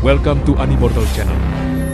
Welcome to Animortal Channel.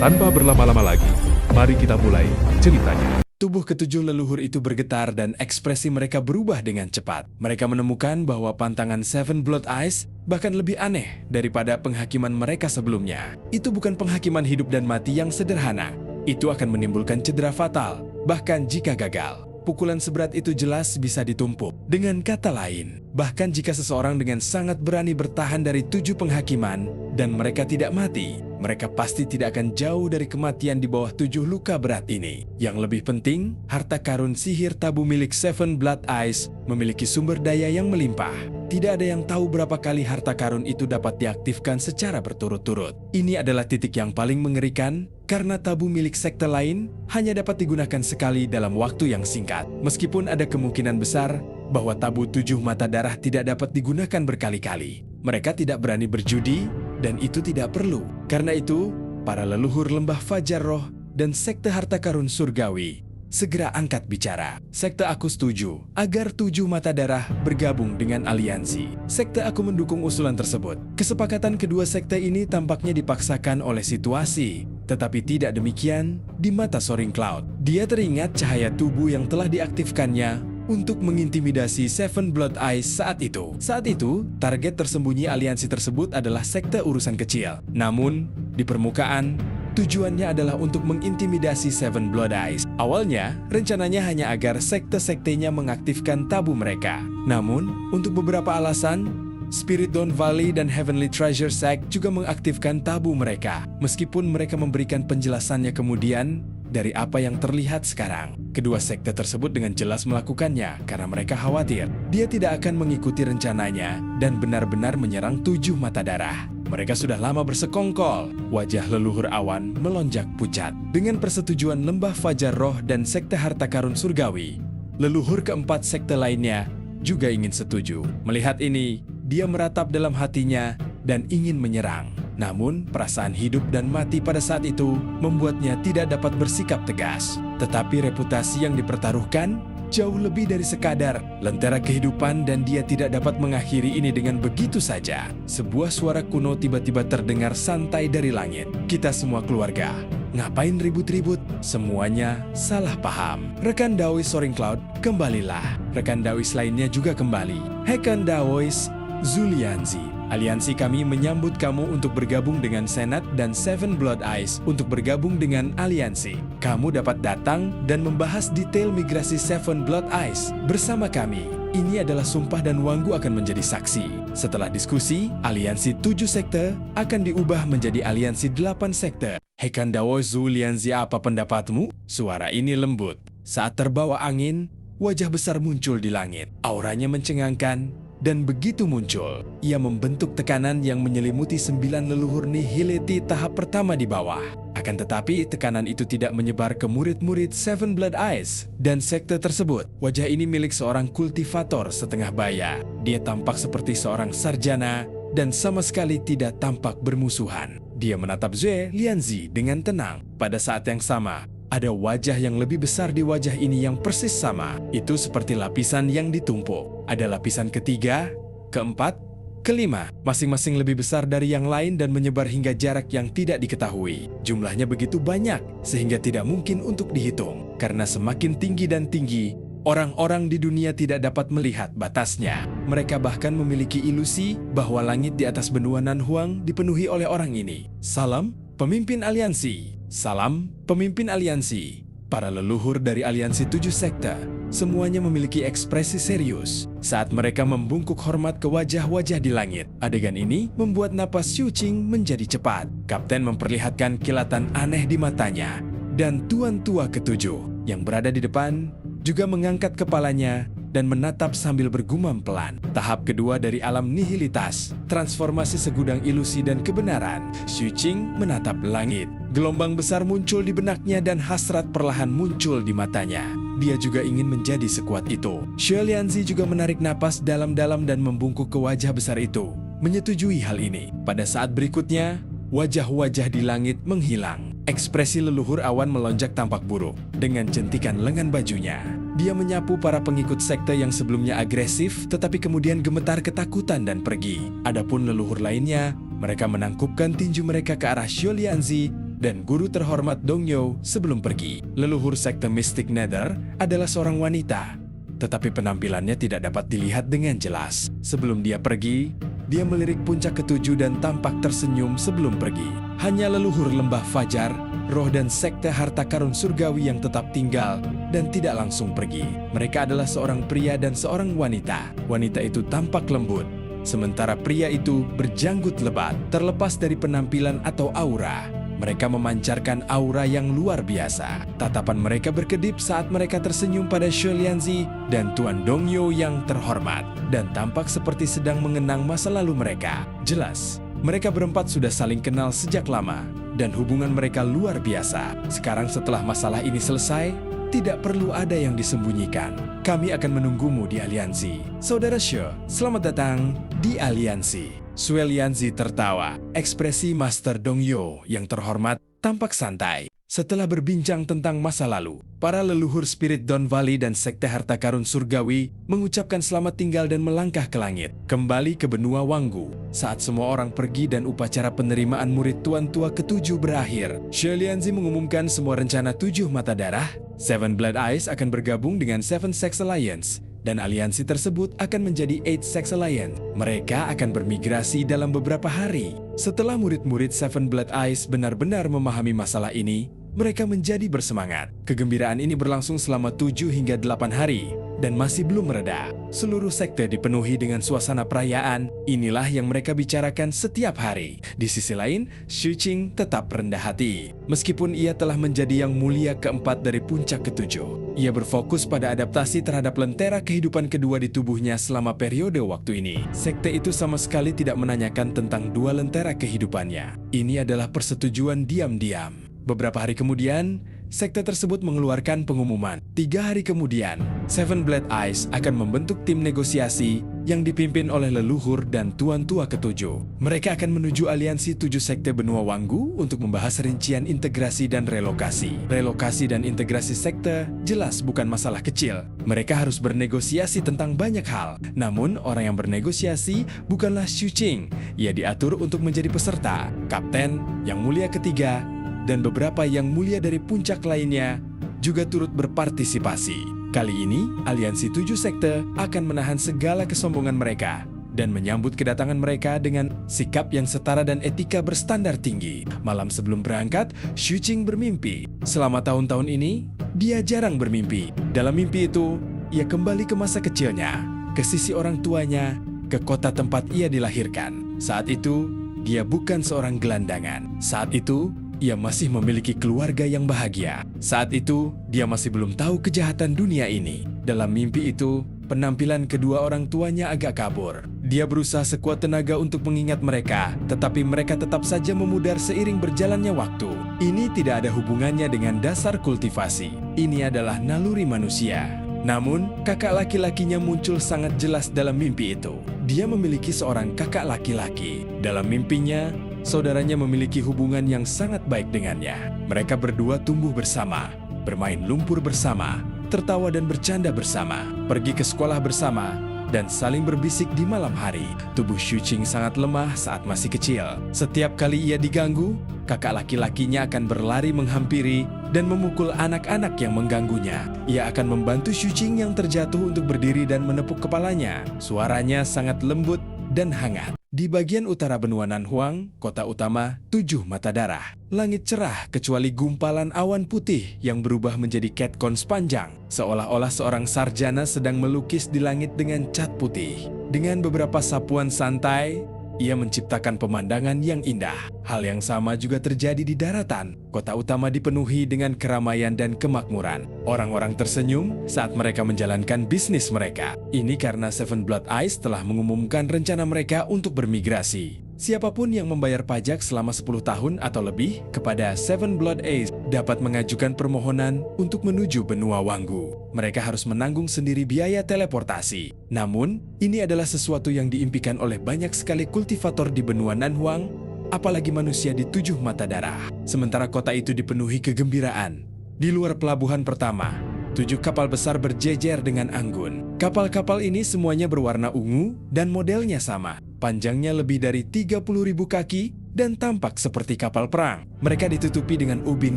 Tanpa berlama-lama lagi, mari kita mulai ceritanya. Tubuh ketujuh leluhur itu bergetar dan ekspresi mereka berubah dengan cepat. Mereka menemukan bahwa pantangan Seven Blood Eyes bahkan lebih aneh daripada penghakiman mereka sebelumnya. Itu bukan penghakiman hidup dan mati yang sederhana. Itu akan menimbulkan cedera fatal, bahkan jika gagal. Pukulan seberat itu jelas bisa ditumpuk. Dengan kata lain, bahkan jika seseorang dengan sangat berani bertahan dari 7 penghakiman dan mereka tidak mati, mereka pasti tidak akan jauh dari kematian di bawah 7 luka berat ini. Yang lebih penting, harta karun sihir tabu milik Seven Blood Eyes memiliki sumber daya yang melimpah. Tidak ada yang tahu berapa kali harta karun itu dapat diaktifkan secara berturut-turut. Ini adalah titik yang paling mengerikan karena tabu milik sekte lain hanya dapat digunakan sekali dalam waktu yang singkat. Meskipun ada kemungkinan besar bahwa tabu 7 mata darah tidak dapat digunakan berkali-kali. Mereka tidak berani berjudi dan itu tidak perlu. Karena itu, para leluhur lembah Fajar Roh dan sekte harta karun surgawi segera angkat bicara. Sekte aku setuju agar 7 mata darah bergabung dengan aliansi. Sekte aku mendukung usulan tersebut. Kesepakatan kedua sekte ini tampaknya dipaksakan oleh situasi. Tetapi tidak demikian di mata Soaring Cloud. Dia teringat cahaya tubuh yang telah diaktifkannya untuk mengintimidasi Seven Blood Eyes saat itu. Saat itu, target tersembunyi aliansi tersebut adalah sekte urusan kecil. Namun, di permukaan, tujuannya adalah untuk mengintimidasi Seven Blood Eyes. Awalnya, rencananya hanya agar sekte-sektenya mengaktifkan tabu mereka. Namun, untuk beberapa alasan, Spirit Dawn Valley dan Heavenly Treasure Sect juga mengaktifkan tabu mereka. Meskipun mereka memberikan penjelasannya kemudian dari apa yang terlihat sekarang. Kedua sekte tersebut dengan jelas melakukannya karena mereka khawatir dia tidak akan mengikuti rencananya dan benar-benar menyerang 7 mata darah. Mereka sudah lama bersekongkol. Wajah leluhur awan melonjak pucat. Dengan persetujuan lembah Fajar Roh dan sekte harta karun surgawi, leluhur keempat sekte lainnya juga ingin setuju. Melihat ini, dia meratap dalam hatinya dan ingin menyerang. Namun, perasaan hidup dan mati pada saat itu membuatnya tidak dapat bersikap tegas. Tetapi reputasi yang dipertaruhkan jauh lebih dari sekadar lentera kehidupan dan dia tidak dapat mengakhiri ini dengan begitu saja. Sebuah suara kuno tiba-tiba terdengar santai dari langit. Kita semua keluarga. Ngapain ribut-ribut? Semuanya salah paham. Rekan Daois Soaring Cloud, kembalilah. Rekan Daois lainnya juga kembali. Rekan Daois Zulianzi, aliansi kami menyambut kamu untuk bergabung dengan Senat dan Seven Blood Eyes untuk bergabung dengan aliansi. Kamu dapat datang dan membahas detail migrasi Seven Blood Eyes bersama kami. Ini adalah sumpah dan Wanggu akan menjadi saksi. Setelah diskusi, aliansi 7 sekte akan diubah menjadi aliansi 8 sekte. Hekan Dawo Zulianzi, apa pendapatmu? Suara ini lembut. Saat terbawa angin, wajah besar muncul di langit. Auranya mencengangkan. Dan begitu muncul, ia membentuk tekanan yang menyelimuti 9 leluhur Nihility tahap pertama di bawah. Akan tetapi, tekanan itu tidak menyebar ke murid-murid Seven Blood Eyes dan sekte tersebut. Wajah ini milik seorang kultivator setengah baya. Dia tampak seperti seorang sarjana dan sama sekali tidak tampak bermusuhan. Dia menatap Zue Lianzi dengan tenang. Pada saat yang sama, ada wajah yang lebih besar di wajah ini yang persis sama. Itu seperti lapisan yang ditumpuk. Ada lapisan ketiga, keempat, kelima. Masing-masing lebih besar dari yang lain dan menyebar hingga jarak yang tidak diketahui. Jumlahnya begitu banyak, sehingga tidak mungkin untuk dihitung. Karena semakin tinggi dan tinggi, orang-orang di dunia tidak dapat melihat batasnya. Mereka bahkan memiliki ilusi bahwa langit di atas benua Nanhuang dipenuhi oleh orang ini. Salam, pemimpin aliansi. Salam, pemimpin aliansi. Para leluhur dari aliansi 7 sekte, semuanya memiliki ekspresi serius saat mereka membungkuk hormat ke wajah-wajah di langit. Adegan ini membuat napas Xu Qing menjadi cepat. Kapten memperlihatkan kilatan aneh di matanya. Dan tuan tua ketujuh yang berada di depan juga mengangkat kepalanya dan menatap sambil bergumam pelan. Tahap kedua dari alam nihilitas, transformasi segudang ilusi dan kebenaran. Xu Qing menatap langit. Gelombang besar muncul di benaknya dan hasrat perlahan muncul di matanya. Dia juga ingin menjadi sekuat itu. Xue Lianzi juga menarik napas dalam-dalam dan membungkuk ke wajah besar itu, menyetujui hal ini. Pada saat berikutnya, wajah-wajah di langit menghilang. Ekspresi leluhur awan melonjak tampak buruk. Dengan jentikan lengan bajunya, dia menyapu para pengikut sekte yang sebelumnya agresif, tetapi kemudian gemetar ketakutan dan pergi. Adapun leluhur lainnya Mereka menangkupkan tinju mereka ke arah Xuelianzi dan guru terhormat Dongyo sebelum pergi. Leluhur sekte Mystic Nether adalah seorang wanita, tetapi penampilannya tidak dapat dilihat dengan jelas. Sebelum dia pergi, dia melirik puncak ketujuh dan tampak tersenyum sebelum pergi. Hanya leluhur lembah Fajar, roh dan sekte harta karun surgawi yang tetap tinggal dan tidak langsung pergi. Mereka adalah seorang pria dan seorang wanita. Wanita itu tampak lembut, sementara pria itu berjanggut lebat. Terlepas dari penampilan atau aura, mereka memancarkan aura yang luar biasa. Tatapan mereka berkedip saat mereka tersenyum pada Xuelianzi dan Tuan Dongyo yang terhormat, dan tampak seperti sedang mengenang masa lalu mereka. Jelas, mereka berempat sudah saling kenal sejak lama, dan hubungan mereka luar biasa. Sekarang setelah masalah ini selesai, tidak perlu ada yang disembunyikan. Kami akan menunggumu di Aliansi. Saudara Xue, selamat datang di Aliansi. Xuelianzi tertawa. Ekspresi Master Dongyo yang terhormat tampak santai. Setelah berbincang tentang masa lalu, para leluhur spirit Don Valley dan sekte harta karun surgawi mengucapkan selamat tinggal dan melangkah ke langit, kembali ke benua Wanggu. Saat semua orang pergi dan upacara penerimaan murid tuan tua ketujuh berakhir, Xuelianzi mengumumkan semua rencana 7 mata darah, Seven Blood Eyes akan bergabung dengan Seven Sex Alliance, dan aliansi tersebut akan menjadi Eight Sex Alliance. Mereka akan bermigrasi dalam beberapa hari. Setelah murid-murid Seven Blood Eyes benar-benar memahami masalah ini, mereka menjadi bersemangat. Kegembiraan ini berlangsung selama 7 hingga 8 hari dan masih belum mereda. Seluruh sekte dipenuhi dengan suasana perayaan. Inilah yang mereka bicarakan setiap hari. Di sisi lain, Xu Qing tetap rendah hati. Meskipun ia telah menjadi yang mulia keempat dari puncak ketujuh, ia berfokus pada adaptasi terhadap lentera kehidupan kedua di tubuhnya selama periode waktu ini. Sekte itu sama sekali tidak menanyakan tentang dua lentera kehidupannya. Ini adalah persetujuan diam-diam. Beberapa hari kemudian, sekte tersebut mengeluarkan pengumuman. 3 hari kemudian, Seven Blood Eyes akan membentuk tim negosiasi yang dipimpin oleh leluhur dan tuan tua ketujuh. Mereka akan menuju aliansi 7 sekte benua Wanggu untuk membahas rincian integrasi dan relokasi. Relokasi dan integrasi sekte jelas bukan masalah kecil. Mereka harus bernegosiasi tentang banyak hal. Namun, orang yang bernegosiasi bukanlah Xu Qing. Ia diatur untuk menjadi peserta, kapten, yang mulia ketiga, dan beberapa yang mulia dari puncak lainnya juga turut berpartisipasi. Kali ini, aliansi 7 sekte akan menahan segala kesombongan mereka dan menyambut kedatangan mereka dengan sikap yang setara dan etika berstandar tinggi. Malam sebelum berangkat, Xu Qing bermimpi. Selama tahun-tahun ini, dia jarang bermimpi. Dalam mimpi itu, ia kembali ke masa kecilnya, ke sisi orang tuanya, ke kota tempat ia dilahirkan. Saat itu, dia bukan seorang gelandangan. Saat itu, ia masih memiliki keluarga yang bahagia. Saat itu, dia masih belum tahu kejahatan dunia ini. Dalam mimpi itu, penampilan kedua orang tuanya agak kabur. Dia berusaha sekuat tenaga untuk mengingat mereka, tetapi mereka tetap saja memudar seiring berjalannya waktu. Ini tidak ada hubungannya dengan dasar kultivasi. Ini adalah naluri manusia. Namun, kakak laki-lakinya muncul sangat jelas dalam mimpi itu. Dia memiliki seorang kakak laki-laki. Dalam mimpinya, saudaranya memiliki hubungan yang sangat baik dengannya. Mereka berdua tumbuh bersama, bermain lumpur bersama, tertawa dan bercanda bersama, pergi ke sekolah bersama, dan saling berbisik di malam hari. Tubuh Xu Qing sangat lemah saat masih kecil. Setiap kali ia diganggu, kakak laki-lakinya akan berlari menghampiri dan memukul anak-anak yang mengganggunya. Ia akan membantu Xu Qing yang terjatuh untuk berdiri dan menepuk kepalanya. Suaranya sangat lembut dan hangat. Di bagian utara benua Nanhuang, kota utama 7 mata darah, langit cerah kecuali gumpalan awan putih yang berubah menjadi catcon sepanjang, seolah-olah seorang sarjana sedang melukis di langit dengan cat putih. Dengan beberapa sapuan santai, ia menciptakan pemandangan yang indah. Hal yang sama juga terjadi di daratan. Kota utama dipenuhi dengan keramaian dan kemakmuran. Orang-orang tersenyum saat mereka menjalankan bisnis mereka. Ini karena Seven Blood Eyes telah mengumumkan rencana mereka untuk bermigrasi. Siapapun yang membayar pajak selama 10 tahun atau lebih kepada Seven Blood Eyes dapat mengajukan permohonan untuk menuju benua Wanggu. Mereka harus menanggung sendiri biaya teleportasi. Namun, ini adalah sesuatu yang diimpikan oleh banyak sekali kultivator di benua Nanhuang, apalagi manusia di 7 mata darah. Sementara kota itu dipenuhi kegembiraan. Di luar pelabuhan pertama, 7 kapal besar berjejer dengan anggun. Kapal-kapal ini semuanya berwarna ungu dan modelnya sama. Panjangnya lebih dari 30.000 kaki dan tampak seperti kapal perang. Mereka ditutupi dengan ubin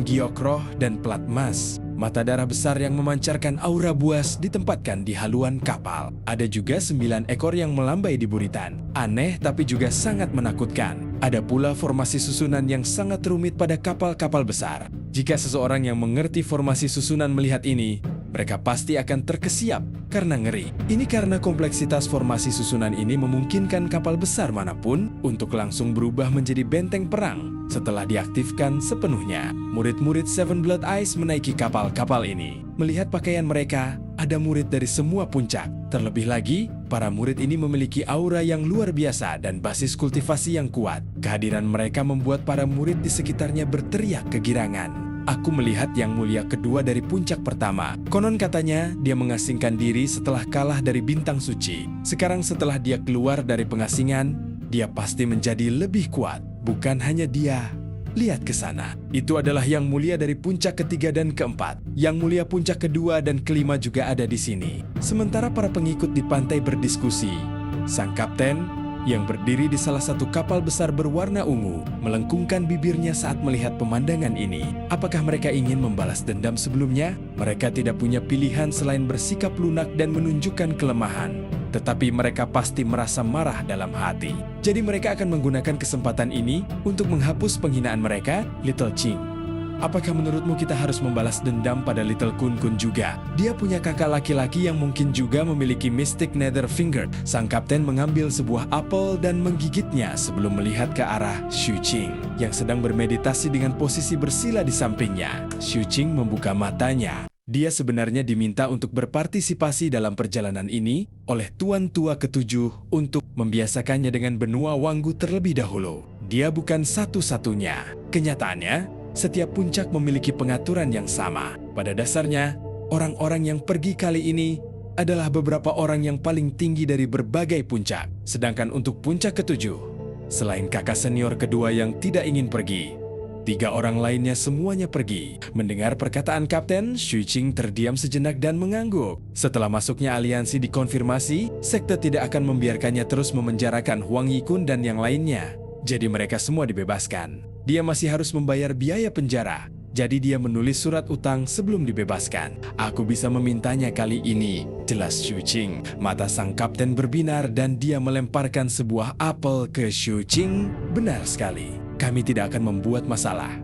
giok roh dan plat emas. Mata darah besar yang memancarkan aura buas ditempatkan di haluan kapal. Ada juga 9 ekor yang melambai di buritan. Aneh tapi juga sangat menakutkan. Ada pula formasi susunan yang sangat rumit pada kapal-kapal besar. Jika seseorang yang mengerti formasi susunan melihat ini, mereka pasti akan terkesiap karena ngeri. Ini karena kompleksitas formasi susunan ini memungkinkan kapal besar manapun untuk langsung berubah menjadi benteng perang setelah diaktifkan sepenuhnya. Murid-murid Seven Blood Eyes menaiki kapal-kapal ini. Melihat pakaian mereka, ada murid dari semua puncak. Terlebih lagi, para murid ini memiliki aura yang luar biasa dan basis kultivasi yang kuat. Kehadiran mereka membuat para murid di sekitarnya berteriak kegirangan. Aku melihat yang mulia kedua dari puncak pertama. Konon katanya, dia mengasingkan diri setelah kalah dari bintang suci. Sekarang setelah dia keluar dari pengasingan, dia pasti menjadi lebih kuat. Bukan hanya dia. Lihat ke sana. Itu adalah yang mulia dari puncak ketiga dan keempat. Yang mulia puncak kedua dan kelima juga ada di sini. Sementara para pengikut di pantai berdiskusi, sang kapten yang berdiri di salah satu kapal besar berwarna ungu melengkungkan bibirnya saat melihat pemandangan ini. Apakah mereka ingin membalas dendam sebelumnya? Mereka tidak punya pilihan selain bersikap lunak dan menunjukkan kelemahan. Tetapi mereka pasti merasa marah dalam hati. Jadi mereka akan menggunakan kesempatan ini untuk menghapus penghinaan mereka, Little Ching. Apakah menurutmu kita harus membalas dendam pada Little Kun Kun juga? Dia punya kakak laki-laki yang mungkin juga memiliki Mystic Nether Finger. Sang kapten mengambil sebuah apel dan menggigitnya sebelum melihat ke arah Xu Qing yang sedang bermeditasi dengan posisi bersila di sampingnya. Xu Qing membuka matanya. Dia sebenarnya diminta untuk berpartisipasi dalam perjalanan ini oleh Tuan Tua Ketujuh untuk membiasakannya dengan benua Wanggu terlebih dahulu. Dia bukan satu-satunya. Kenyataannya, setiap puncak memiliki pengaturan yang sama. Pada dasarnya, orang-orang yang pergi kali ini adalah beberapa orang yang paling tinggi dari berbagai puncak. Sedangkan untuk puncak ketujuh, selain kakak senior kedua yang tidak ingin pergi, 3 orang lainnya semuanya pergi. Mendengar perkataan Kapten, Xu Qing terdiam sejenak dan mengangguk. Setelah masuknya aliansi dikonfirmasi, sekte tidak akan membiarkannya terus memenjarakan Huang Yikun dan yang lainnya. Jadi mereka semua dibebaskan. Dia masih harus membayar biaya penjara. Jadi dia menulis surat utang sebelum dibebaskan. Aku bisa memintanya kali ini, jelas Xu Qing. Mata sang kapten berbinar dan dia melemparkan sebuah apel ke Xu Qing. Benar sekali, kami tidak akan membuat masalah.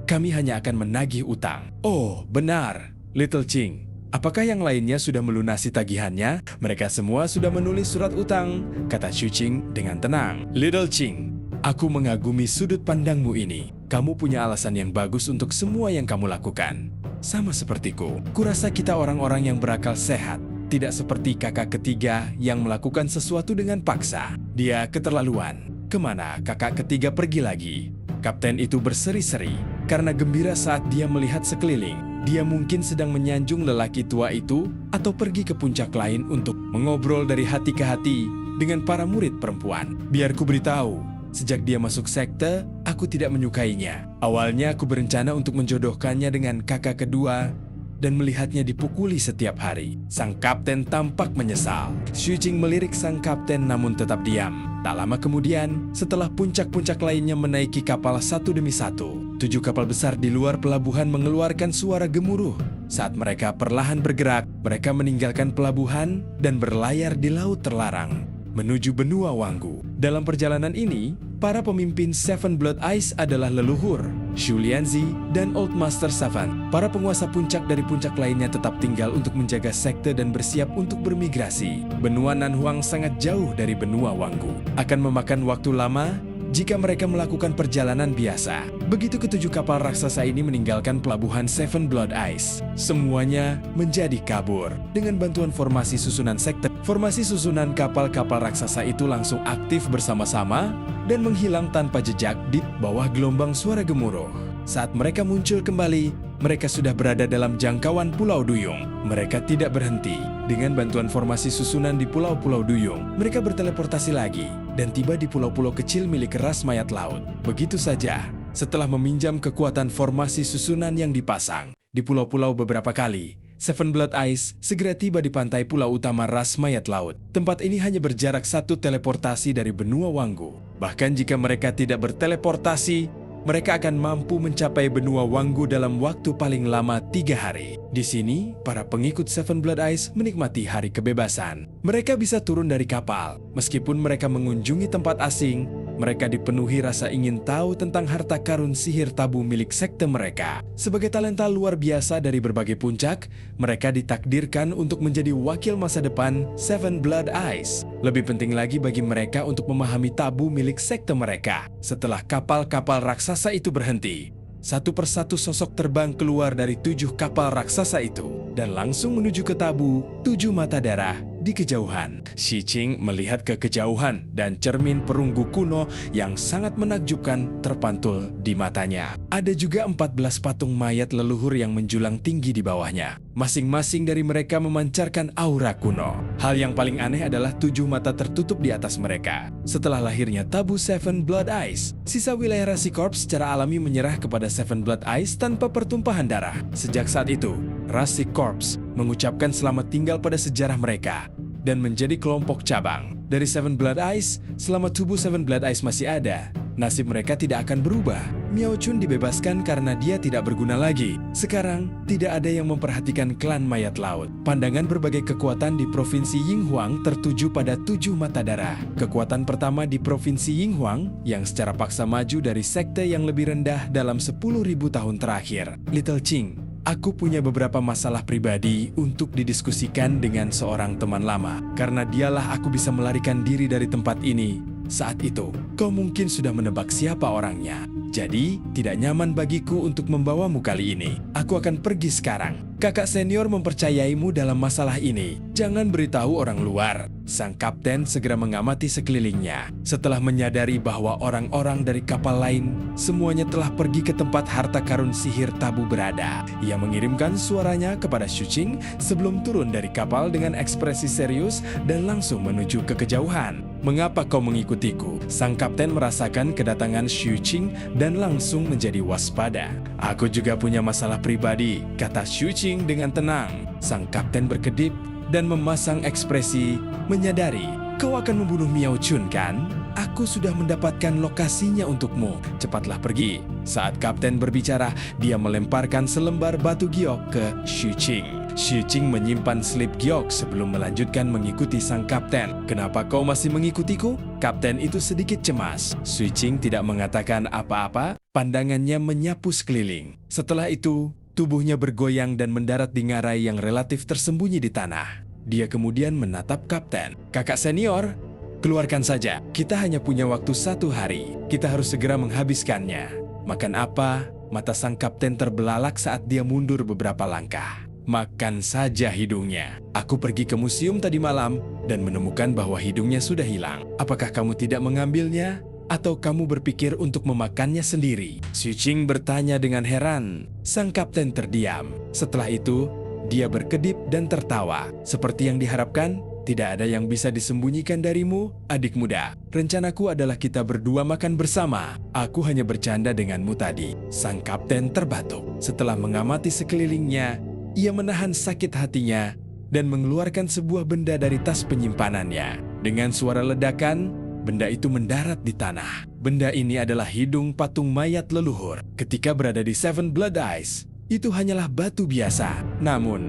Kami hanya akan menagih utang. Oh, benar, Little Qing. Apakah yang lainnya sudah melunasi tagihannya? Mereka semua sudah menulis surat utang, kata Xu Qing dengan tenang. Little Qing, aku mengagumi sudut pandangmu ini. Kamu punya alasan yang bagus untuk semua yang kamu lakukan. Sama sepertiku, kurasa kita orang-orang yang berakal sehat. Tidak seperti kakak ketiga yang melakukan sesuatu dengan paksa. Dia keterlaluan. Kemana kakak ketiga pergi lagi? Kapten itu berseri-seri karena gembira saat dia melihat sekeliling. Dia mungkin sedang menyanjung lelaki tua itu atau pergi ke puncak lain untuk mengobrol dari hati ke hati dengan para murid perempuan. Biar ku beritahu, sejak dia masuk sekte, aku tidak menyukainya. Awalnya aku berencana untuk menjodohkannya dengan kakak kedua dan melihatnya dipukuli setiap hari. Sang kapten tampak menyesal. Xu Qing melirik sang kapten namun tetap diam. Tak lama kemudian, setelah puncak-puncak lainnya menaiki kapal satu demi satu, 7 kapal besar di luar pelabuhan mengeluarkan suara gemuruh. Saat mereka perlahan bergerak, mereka meninggalkan pelabuhan dan berlayar di laut terlarang menuju benua Wanggu. Dalam perjalanan ini, para pemimpin Seven Blood Eyes adalah leluhur, Xu Lianzi dan Old Master Savan. Para penguasa puncak dari puncak lainnya tetap tinggal untuk menjaga sekte dan bersiap untuk bermigrasi. Benua Nanhuang sangat jauh dari benua Wanggu. Akan memakan waktu lama jika mereka melakukan perjalanan biasa. Begitu ke-7 kapal raksasa ini meninggalkan pelabuhan Seven Blood Eyes, semuanya menjadi kabur. Dengan bantuan formasi susunan sekte, formasi susunan kapal-kapal raksasa itu langsung aktif bersama-sama dan menghilang tanpa jejak di bawah gelombang suara gemuruh. Saat mereka muncul kembali, mereka sudah berada dalam jangkauan Pulau Duyung. Mereka tidak berhenti. Dengan bantuan formasi susunan di Pulau-Pulau Duyung, mereka berteleportasi lagi dan tiba di pulau-pulau kecil milik ras mayat laut. Begitu saja, setelah meminjam kekuatan formasi susunan yang dipasang di pulau-pulau beberapa kali, Seven Blood Ice segera tiba di pantai pulau utama ras mayat laut. Tempat ini hanya berjarak 1 teleportasi dari benua Wanggu. Bahkan jika mereka tidak berteleportasi, mereka akan mampu mencapai benua Wanggu dalam waktu paling lama 3 hari. Di sini, para pengikut Seven Blood Ice menikmati hari kebebasan. Mereka bisa turun dari kapal. Meskipun mereka mengunjungi tempat asing, mereka dipenuhi rasa ingin tahu tentang harta karun sihir tabu milik sekte mereka. Sebagai talenta luar biasa dari berbagai puncak, mereka ditakdirkan untuk menjadi wakil masa depan Seven Blood Ice. Lebih penting lagi bagi mereka untuk memahami tabu milik sekte mereka. Setelah kapal-kapal raksasa itu berhenti, satu persatu sosok terbang keluar dari 7 kapal raksasa itu dan langsung menuju ke tabu 7 mata darah di kejauhan. Shi Qing melihat ke kejauhan dan cermin perunggu kuno yang sangat menakjubkan terpantul di matanya. Ada juga 14 patung mayat leluhur yang menjulang tinggi di bawahnya. Masing-masing dari mereka memancarkan aura kuno. Hal yang paling aneh adalah 7 mata tertutup di atas mereka. Setelah lahirnya tabu Seven Blood Ice, sisa wilayah Rasi Corps secara alami menyerah kepada Seven Blood Ice tanpa pertumpahan darah. Sejak saat itu, Rasi Corps mengucapkan selamat tinggal pada sejarah mereka dan menjadi kelompok cabang. Dari Seven Blood Ice, selama tubuh Seven Blood Ice masih ada, nasib mereka tidak akan berubah. Miao Chun dibebaskan karena dia tidak berguna lagi. Sekarang, tidak ada yang memperhatikan klan mayat laut. Pandangan berbagai kekuatan di Provinsi Yinghuang tertuju pada 7 mata darah. Kekuatan pertama di Provinsi Yinghuang, yang secara paksa maju dari sekte yang lebih rendah dalam 10.000 tahun terakhir. Little Qing, aku punya beberapa masalah pribadi untuk didiskusikan dengan seorang teman lama. Karena dialah aku bisa melarikan diri dari tempat ini. Saat itu, kau mungkin sudah menebak siapa orangnya. Jadi, tidak nyaman bagiku untuk membawamu kali ini. Aku akan pergi sekarang. Kakak senior mempercayaimu dalam masalah ini. Jangan beritahu orang luar. Sang kapten segera mengamati sekelilingnya. Setelah menyadari bahwa orang-orang dari kapal lain semuanya telah pergi ke tempat harta karun sihir tabu berada, ia mengirimkan suaranya kepada Shu Qing sebelum turun dari kapal dengan ekspresi serius dan langsung menuju ke kejauhan. Mengapa kau mengikutiku? Sang kapten merasakan kedatangan Shu Qing dan langsung menjadi waspada. Aku juga punya masalah pribadi, kata Shu Qing dengan tenang. Sang kapten berkedip dan memasang ekspresi menyadari. Kau akan membunuh Miao Chun, kan? Aku sudah mendapatkan lokasinya untukmu. Cepatlah pergi. Saat kapten berbicara, dia melemparkan selembar batu giok ke Shu Qing. Shu Qing menyimpan slip giok sebelum melanjutkan mengikuti sang kapten. Kenapa kau masih mengikutiku? Kapten itu sedikit cemas. Shu Qing tidak mengatakan apa-apa, pandangannya menyapu sekeliling. Setelah itu, tubuhnya bergoyang dan mendarat di ngarai yang relatif tersembunyi di tanah. Dia kemudian menatap kapten. Kakak senior, keluarkan saja. Kita hanya punya waktu 1 hari. Kita harus segera menghabiskannya. Makan apa? Mata sang kapten terbelalak saat dia mundur beberapa langkah. Makan saja hidungnya. Aku pergi ke museum tadi malam dan menemukan bahwa hidungnya sudah hilang. Apakah kamu tidak mengambilnya? Atau kamu berpikir untuk memakannya sendiri? Shu Qing bertanya dengan heran. Sang kapten terdiam. Setelah itu, dia berkedip dan tertawa. Seperti yang diharapkan, tidak ada yang bisa disembunyikan darimu, adik muda. Rencanaku adalah kita berdua makan bersama. Aku hanya bercanda denganmu tadi. Sang kapten terbatuk. Setelah mengamati sekelilingnya, ia menahan sakit hatinya dan mengeluarkan sebuah benda dari tas penyimpanannya. Dengan suara ledakan, benda itu mendarat di tanah. Benda ini adalah hidung patung mayat leluhur. Ketika berada di Seven Blood Ice, itu hanyalah batu biasa. Namun,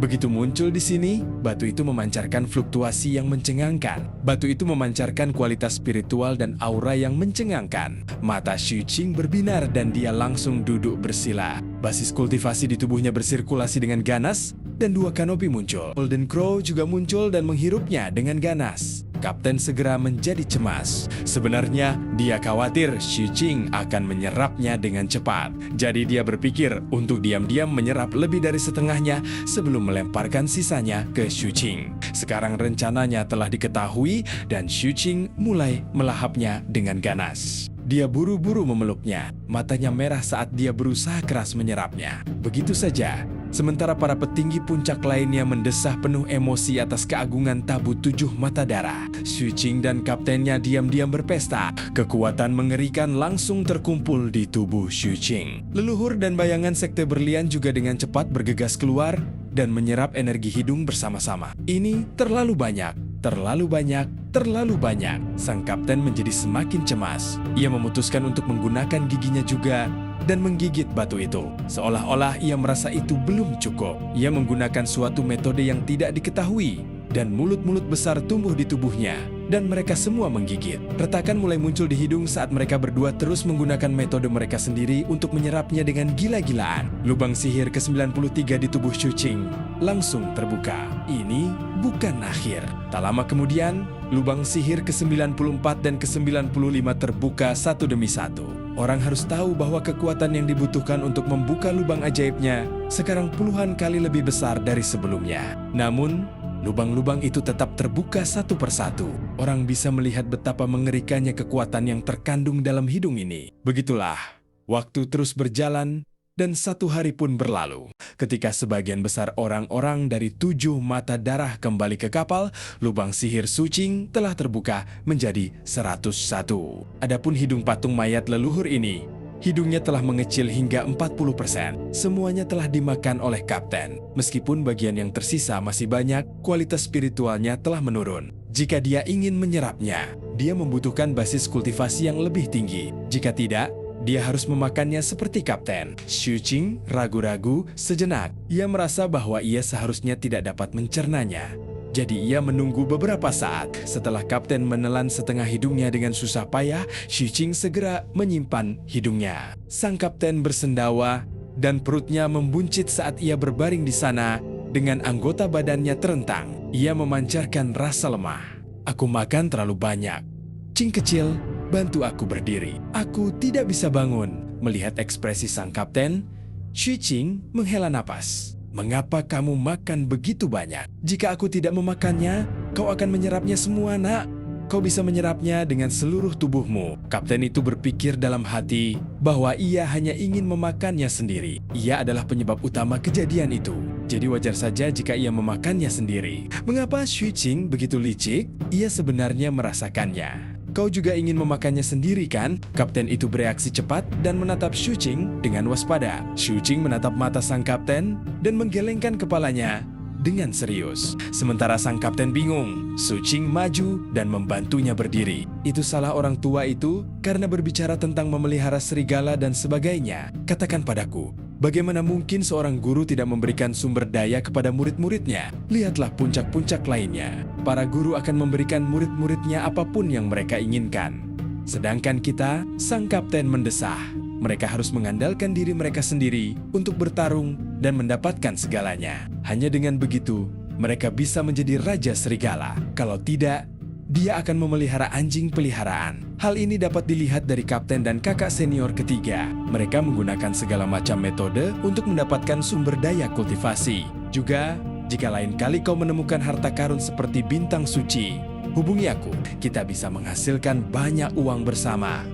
begitu muncul di sini, batu itu memancarkan fluktuasi yang mencengangkan. Batu itu memancarkan kualitas spiritual dan aura yang mencengangkan. Mata Shu Qing berbinar dan dia langsung duduk bersila. Basis kultivasi di tubuhnya bersirkulasi dengan ganas dan 2 kanopi muncul. Golden Crow juga muncul dan menghirupnya dengan ganas. Kapten segera menjadi cemas. Sebenarnya, dia khawatir Shu Qing akan menyerapnya dengan cepat. Jadi dia berpikir untuk diam-diam menyerap lebih dari setengahnya sebelum melemparkan sisanya ke Shu Qing. Sekarang rencananya telah diketahui dan Shu Qing mulai melahapnya dengan ganas. Dia buru-buru memeluknya. Matanya merah saat dia berusaha keras menyerapnya. Begitu saja. Sementara para petinggi puncak lainnya mendesah penuh emosi atas keagungan tabu 7 mata darah. Shu Qing dan kaptennya diam-diam berpesta. Kekuatan mengerikan langsung terkumpul di tubuh Shu Qing. Leluhur dan bayangan sekte berlian juga dengan cepat bergegas keluar dan menyerap energi hidung bersama-sama. Ini terlalu banyak, terlalu banyak, terlalu banyak. Sang kapten menjadi semakin cemas. Ia memutuskan untuk menggunakan giginya juga dan menggigit batu itu. Seolah-olah ia merasa itu belum cukup. Ia menggunakan suatu metode yang tidak diketahui, dan mulut-mulut besar tumbuh di tubuhnya, dan mereka semua menggigit. Retakan mulai muncul di hidung saat mereka berdua terus menggunakan metode mereka sendiri untuk menyerapnya dengan gila-gilaan. Lubang sihir ke-93 di tubuh Shu Qing langsung terbuka. Ini bukan akhir. Tak lama kemudian, lubang sihir ke-94 dan ke-95 terbuka satu demi satu. Orang harus tahu bahwa kekuatan yang dibutuhkan untuk membuka lubang ajaibnya sekarang puluhan kali lebih besar dari sebelumnya. Namun, lubang-lubang itu tetap terbuka satu persatu. Orang bisa melihat betapa mengerikannya kekuatan yang terkandung dalam hidung ini. Begitulah, waktu terus berjalan dan satu hari pun berlalu. Ketika sebagian besar orang-orang dari 7 mata darah kembali ke kapal, lubang sihir Shu Qing telah terbuka menjadi 101. Adapun hidung patung mayat leluhur ini, hidungnya telah mengecil hingga 40%. Semuanya telah dimakan oleh kapten. Meskipun bagian yang tersisa masih banyak, kualitas spiritualnya telah menurun. Jika dia ingin menyerapnya, dia membutuhkan basis kultivasi yang lebih tinggi. Jika tidak, dia harus memakannya seperti kapten. Shu Qing ragu-ragu sejenak. Ia merasa bahwa ia seharusnya tidak dapat mencernanya. Jadi ia menunggu beberapa saat. Setelah kapten menelan setengah hidungnya dengan susah payah, Shu Qing segera menyimpan hidungnya. Sang kapten bersendawa dan perutnya membuncit saat ia berbaring di sana dengan anggota badannya terentang. Ia memancarkan rasa lemah. Aku makan terlalu banyak. Qing kecil, bantu aku berdiri. Aku tidak bisa bangun. Melihat ekspresi sang kapten, Shu Qing menghela napas. Mengapa kamu makan begitu banyak? Jika aku tidak memakannya, kau akan menyerapnya semua, nak. Kau bisa menyerapnya dengan seluruh tubuhmu. Kapten itu berpikir dalam hati bahwa ia hanya ingin memakannya sendiri. Ia adalah penyebab utama kejadian itu. Jadi wajar saja jika ia memakannya sendiri. Mengapa Shu Qing begitu licik? Ia sebenarnya merasakannya. Kau juga ingin memakannya sendiri, kan? Kapten itu bereaksi cepat dan menatap Shu Qing dengan waspada. Shu Qing menatap mata sang kapten dan menggelengkan kepalanya dengan serius. Sementara sang kapten bingung, Shu Qing maju dan membantunya berdiri. Itu salah orang tua itu karena berbicara tentang memelihara serigala dan sebagainya. Katakan padaku, bagaimana mungkin seorang guru tidak memberikan sumber daya kepada murid-muridnya? Lihatlah puncak-puncak lainnya. Para guru akan memberikan murid-muridnya apapun yang mereka inginkan. Sedangkan kita, sang kapten mendesah. Mereka harus mengandalkan diri mereka sendiri untuk bertarung dan mendapatkan segalanya. Hanya dengan begitu, mereka bisa menjadi raja serigala. Kalau tidak, dia akan memelihara anjing peliharaan. Hal ini dapat dilihat dari kapten dan kakak senior ketiga. Mereka menggunakan segala macam metode untuk mendapatkan sumber daya kultivasi. Juga, jika lain kali kau menemukan harta karun seperti bintang suci, hubungi aku. Kita bisa menghasilkan banyak uang bersama.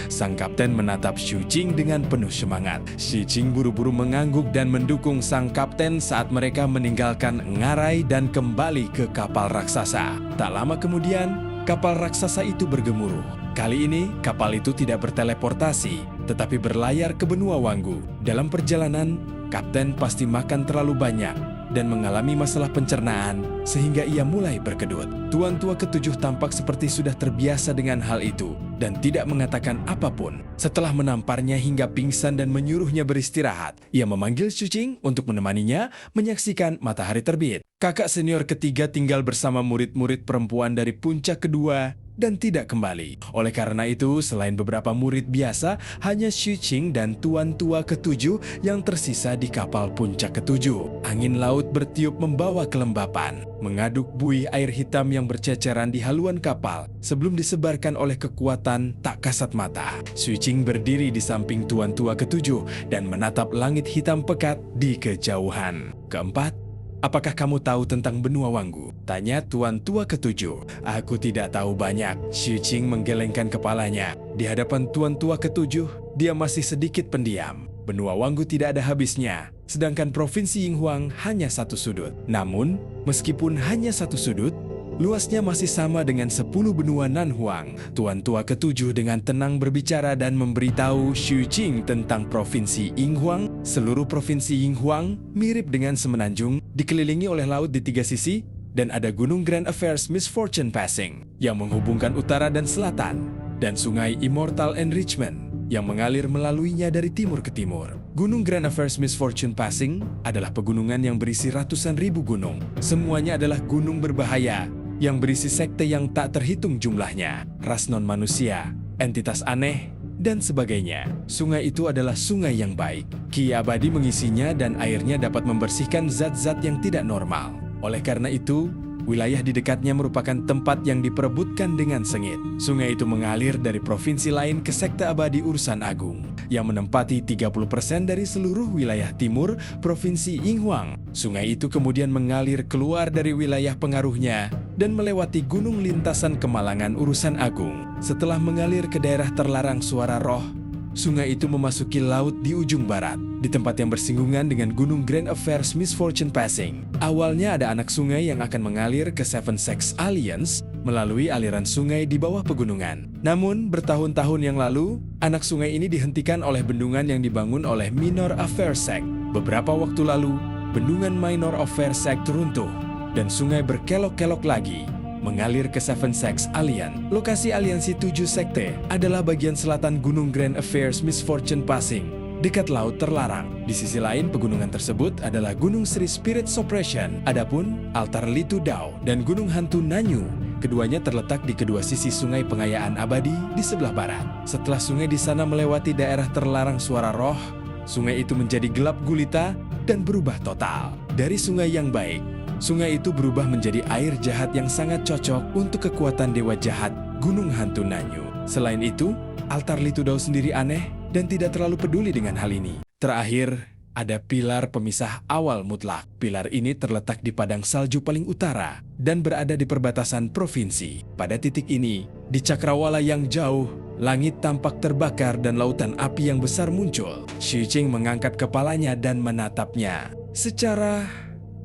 Sang kapten menatap Shu Qing dengan penuh semangat. Shu Qing buru-buru mengangguk dan mendukung sang kapten saat mereka meninggalkan ngarai dan kembali ke kapal raksasa. Tak lama kemudian, kapal raksasa itu bergemuruh. Kali ini, kapal itu tidak berteleportasi, tetapi berlayar ke benua Wanggu. Dalam perjalanan, kapten pasti makan terlalu banyak dan mengalami masalah pencernaan sehingga ia mulai berkedut. Tuan tua ketujuh tampak seperti sudah terbiasa dengan hal itu dan tidak mengatakan apapun. Setelah menamparnya hingga pingsan dan menyuruhnya beristirahat, ia memanggil Shu Qing untuk menemaninya menyaksikan matahari terbit. Kakak senior ketiga tinggal bersama murid-murid perempuan dari puncak kedua dan tidak kembali. Oleh karena itu, selain beberapa murid biasa, hanya Shu Qing dan tuan tua ketujuh yang tersisa di kapal puncak ketujuh. Angin laut bertiup membawa kelembapan, mengaduk buih air hitam yang berceceran di haluan kapal sebelum disebarkan oleh kekuatan tak kasat mata. Shu Qing berdiri di samping tuan tua ketujuh dan menatap langit hitam pekat di kejauhan. Keempat, apakah kamu tahu tentang benua Wanggu? Tanya tuan tua ketujuh. Aku tidak tahu banyak. Shu Qing menggelengkan kepalanya. Di hadapan tuan tua ketujuh, dia masih sedikit pendiam. Benua Wanggu tidak ada habisnya, sedangkan provinsi Yinghuang hanya satu sudut. Namun, meskipun hanya satu sudut, Luasnya masih sama dengan 10 benua Nanhuang. Tuan tua ketujuh dengan tenang berbicara dan memberitahu Xu Qing tentang Provinsi Yinghuang. Seluruh Provinsi Yinghuang mirip dengan semenanjung, dikelilingi oleh laut di tiga sisi, dan ada Gunung Grand Affairs Misfortune Passing yang menghubungkan utara dan selatan, dan Sungai Immortal Enrichment yang mengalir melaluinya dari timur ke timur. Gunung Grand Affairs Misfortune Passing adalah pegunungan yang berisi ratusan ribu gunung. Semuanya adalah gunung berbahaya yang berisi sekte yang tak terhitung jumlahnya, ras non-manusia, entitas aneh, dan sebagainya. Sungai itu adalah sungai yang baik. Ki abadi mengisinya dan airnya dapat membersihkan zat-zat yang tidak normal. Oleh karena itu, wilayah di dekatnya merupakan tempat yang diperebutkan dengan sengit. Sungai itu mengalir dari provinsi lain ke sekte abadi urusan agung, yang menempati 30% dari seluruh wilayah timur Provinsi Yinghuang. Sungai itu kemudian mengalir keluar dari wilayah pengaruhnya dan melewati gunung lintasan kemalangan urusan agung. Setelah mengalir ke daerah terlarang suara roh, sungai itu memasuki laut di ujung barat, di tempat yang bersinggungan dengan Gunung Grand Affairs Misfortune Passing. Awalnya ada anak sungai yang akan mengalir ke Seven Sex Alliance melalui aliran sungai di bawah pegunungan. Namun, bertahun-tahun yang lalu, anak sungai ini dihentikan oleh bendungan yang dibangun oleh Minor Affairs Sect. Beberapa waktu lalu, bendungan Minor Affairs Sect runtuh, dan sungai berkelok-kelok lagi, mengalir ke Seven Sex Alliance. Lokasi aliansi 7 sekte adalah bagian selatan Gunung Grand Affairs Misfortune Passing, dekat laut terlarang. Di sisi lain pegunungan tersebut adalah Gunung Sri Spirit Suppression. Adapun altar Litu Dao dan Gunung Hantu Nanyu, keduanya terletak di kedua sisi sungai pengayaan abadi di sebelah barat. Setelah sungai di sana melewati daerah terlarang suara roh, sungai itu menjadi gelap gulita dan berubah total. Dari sungai yang baik, sungai itu berubah menjadi air jahat yang sangat cocok untuk kekuatan dewa jahat Gunung Hantu Nanyu. Selain itu, altar Litu Dao sendiri aneh dan tidak terlalu peduli dengan hal ini. Terakhir, ada pilar pemisah awal mutlak. Pilar ini terletak di padang salju paling utara dan berada di perbatasan provinsi. Pada titik ini, di cakrawala yang jauh, langit tampak terbakar dan lautan api yang besar muncul. Xu Qing mengangkat kepalanya dan menatapnya. Secara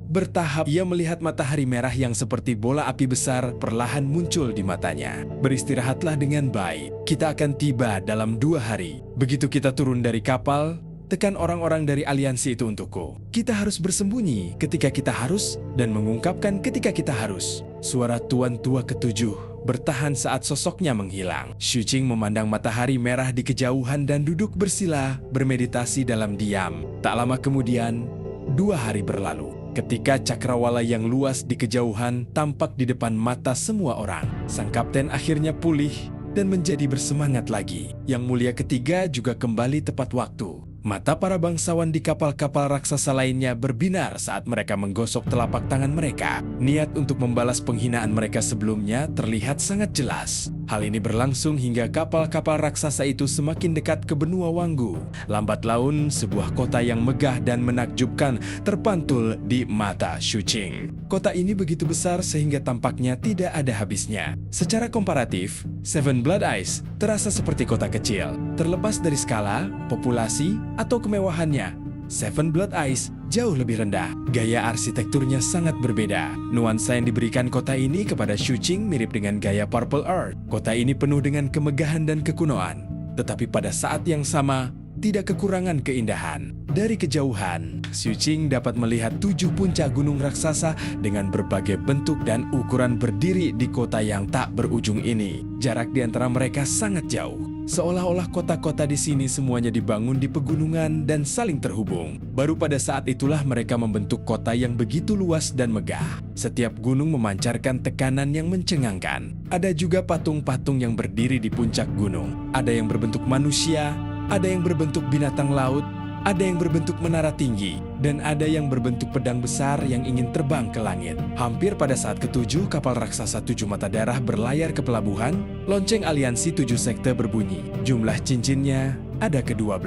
bertahap, ia melihat matahari merah yang seperti bola api besar perlahan muncul di matanya. Beristirahatlah dengan baik. Kita akan tiba dalam 2 hari. Begitu kita turun dari kapal, tekan orang-orang dari aliansi itu untukku. Kita harus bersembunyi ketika kita harus dan mengungkapkan ketika kita harus. Suara tuan tua ketujuh bertahan saat sosoknya menghilang. Xu Qing memandang matahari merah di kejauhan dan duduk bersila, bermeditasi dalam diam. Tak lama kemudian, 2 hari berlalu. Ketika cakrawala yang luas di kejauhan tampak di depan mata semua orang, sang kapten akhirnya pulih dan menjadi bersemangat lagi. Yang mulia ketiga juga kembali tepat waktu. Mata para bangsawan di kapal-kapal raksasa lainnya berbinar saat mereka menggosok telapak tangan mereka. Niat untuk membalas penghinaan mereka sebelumnya terlihat sangat jelas. Hal ini berlangsung hingga kapal-kapal raksasa itu semakin dekat ke benua Wanggu. Lambat laun, sebuah kota yang megah dan menakjubkan terpantul di mata Xu Qing. Kota ini begitu besar sehingga tampaknya tidak ada habisnya. Secara komparatif, Seven Blood Eyes terasa seperti kota kecil. Terlepas dari skala, populasi, atau kemewahannya, Seven Blood Eyes jauh lebih rendah. Gaya arsitekturnya sangat berbeda. Nuansa yang diberikan kota ini kepada Xu Qing mirip dengan gaya Purple Earth. Kota ini penuh dengan kemegahan dan kekunoan, tetapi pada saat yang sama, tidak kekurangan keindahan. Dari kejauhan, Xu Qing dapat melihat 7 puncak gunung raksasa dengan berbagai bentuk dan ukuran berdiri di kota yang tak berujung ini. Jarak di antara mereka sangat jauh. Seolah-olah kota-kota di sini semuanya dibangun di pegunungan dan saling terhubung. Baru pada saat itulah mereka membentuk kota yang begitu luas dan megah. Setiap gunung memancarkan tekanan yang mencengangkan. Ada juga patung-patung yang berdiri di puncak gunung. Ada yang berbentuk manusia, ada yang berbentuk binatang laut, ada yang berbentuk menara tinggi, dan ada yang berbentuk pedang besar yang ingin terbang ke langit. Hampir pada saat ketujuh, kapal raksasa 7 mata darah berlayar ke pelabuhan, lonceng aliansi 7 sekte berbunyi. Jumlah cincinnya ada ke-12.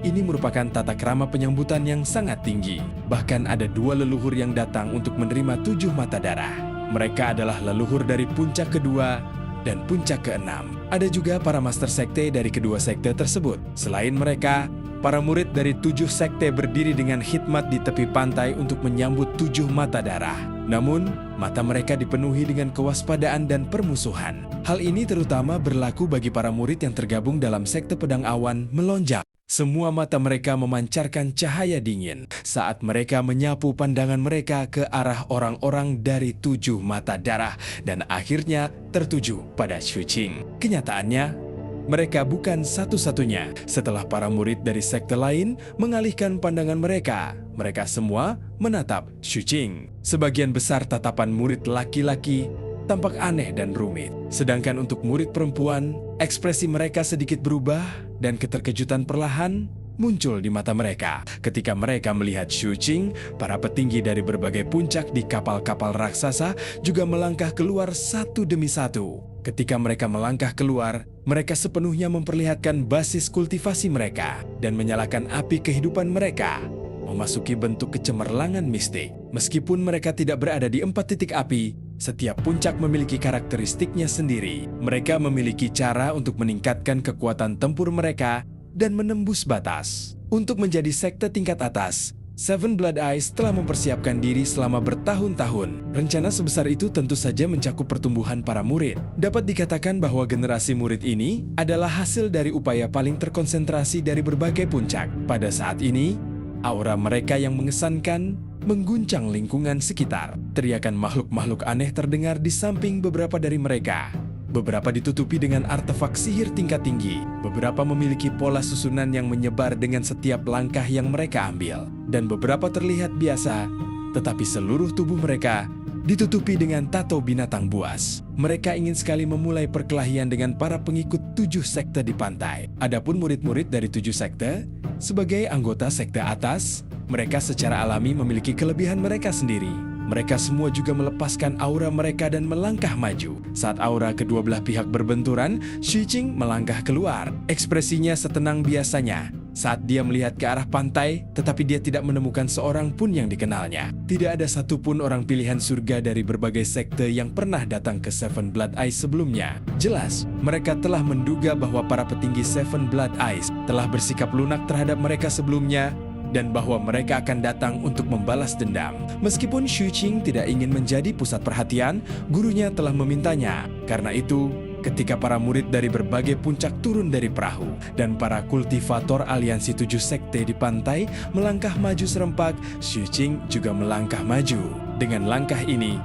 Ini merupakan tata krama penyambutan yang sangat tinggi. Bahkan ada 2 leluhur yang datang untuk menerima 7 mata darah. Mereka adalah leluhur dari puncak kedua dan puncak ke-6. Ada juga para master sekte dari kedua sekte tersebut. Selain mereka, para murid dari 7 sekte berdiri dengan khidmat di tepi pantai untuk menyambut 7 mata darah. Namun, mata mereka dipenuhi dengan kewaspadaan dan permusuhan. Hal ini terutama berlaku bagi para murid yang tergabung dalam sekte pedang awan melonjak. Semua mata mereka memancarkan cahaya dingin saat mereka menyapu pandangan mereka ke arah orang-orang dari 7 mata darah dan akhirnya tertuju pada Xu Qing. Kenyataannya, mereka bukan satu-satunya. Setelah para murid dari sekte lain mengalihkan pandangan mereka, mereka semua menatap Xu Qing. Sebagian besar tatapan murid laki-laki tampak aneh dan rumit. Sedangkan untuk murid perempuan, ekspresi mereka sedikit berubah dan keterkejutan perlahan muncul di mata mereka. Ketika mereka melihat Xu Qing, para petinggi dari berbagai puncak di kapal-kapal raksasa juga melangkah keluar satu demi satu. Ketika mereka melangkah keluar, mereka sepenuhnya memperlihatkan basis kultivasi mereka dan menyalakan api kehidupan mereka, memasuki bentuk kecemerlangan mistik. Meskipun mereka tidak berada di 4 titik api, setiap puncak memiliki karakteristiknya sendiri. Mereka memiliki cara untuk meningkatkan kekuatan tempur mereka dan menembus batas. Untuk menjadi sekte tingkat atas, Seven Blood Eyes telah mempersiapkan diri selama bertahun-tahun. Rencana sebesar itu tentu saja mencakup pertumbuhan para murid. Dapat dikatakan bahwa generasi murid ini adalah hasil dari upaya paling terkonsentrasi dari berbagai puncak. Pada saat ini, aura mereka yang mengesankan mengguncang lingkungan sekitar. Teriakan makhluk-makhluk aneh terdengar di samping beberapa dari mereka. Beberapa ditutupi dengan artefak sihir tingkat tinggi. Beberapa memiliki pola susunan yang menyebar dengan setiap langkah yang mereka ambil. Dan beberapa terlihat biasa, tetapi seluruh tubuh mereka ditutupi dengan tato binatang buas. Mereka ingin sekali memulai perkelahian dengan para pengikut 7 sekte di pantai. Adapun murid-murid dari 7 sekte, sebagai anggota sekte atas, mereka secara alami memiliki kelebihan mereka sendiri. Mereka semua juga melepaskan aura mereka dan melangkah maju. Saat aura kedua belah pihak berbenturan, Xu Qing melangkah keluar. Ekspresinya setenang biasanya saat dia melihat ke arah pantai, tetapi dia tidak menemukan seorang pun yang dikenalnya. Tidak ada satupun orang pilihan surga dari berbagai sekte yang pernah datang ke Seven Blood Eyes sebelumnya. Jelas, mereka telah menduga bahwa para petinggi Seven Blood Eyes telah bersikap lunak terhadap mereka sebelumnya, dan bahwa mereka akan datang untuk membalas dendam. Meskipun Xu Qing tidak ingin menjadi pusat perhatian, gurunya telah memintanya. Karena itu, ketika para murid dari berbagai puncak turun dari perahu dan para kultivator aliansi 7 sekte di pantai melangkah maju serempak, Xu Qing juga melangkah maju. Dengan langkah ini,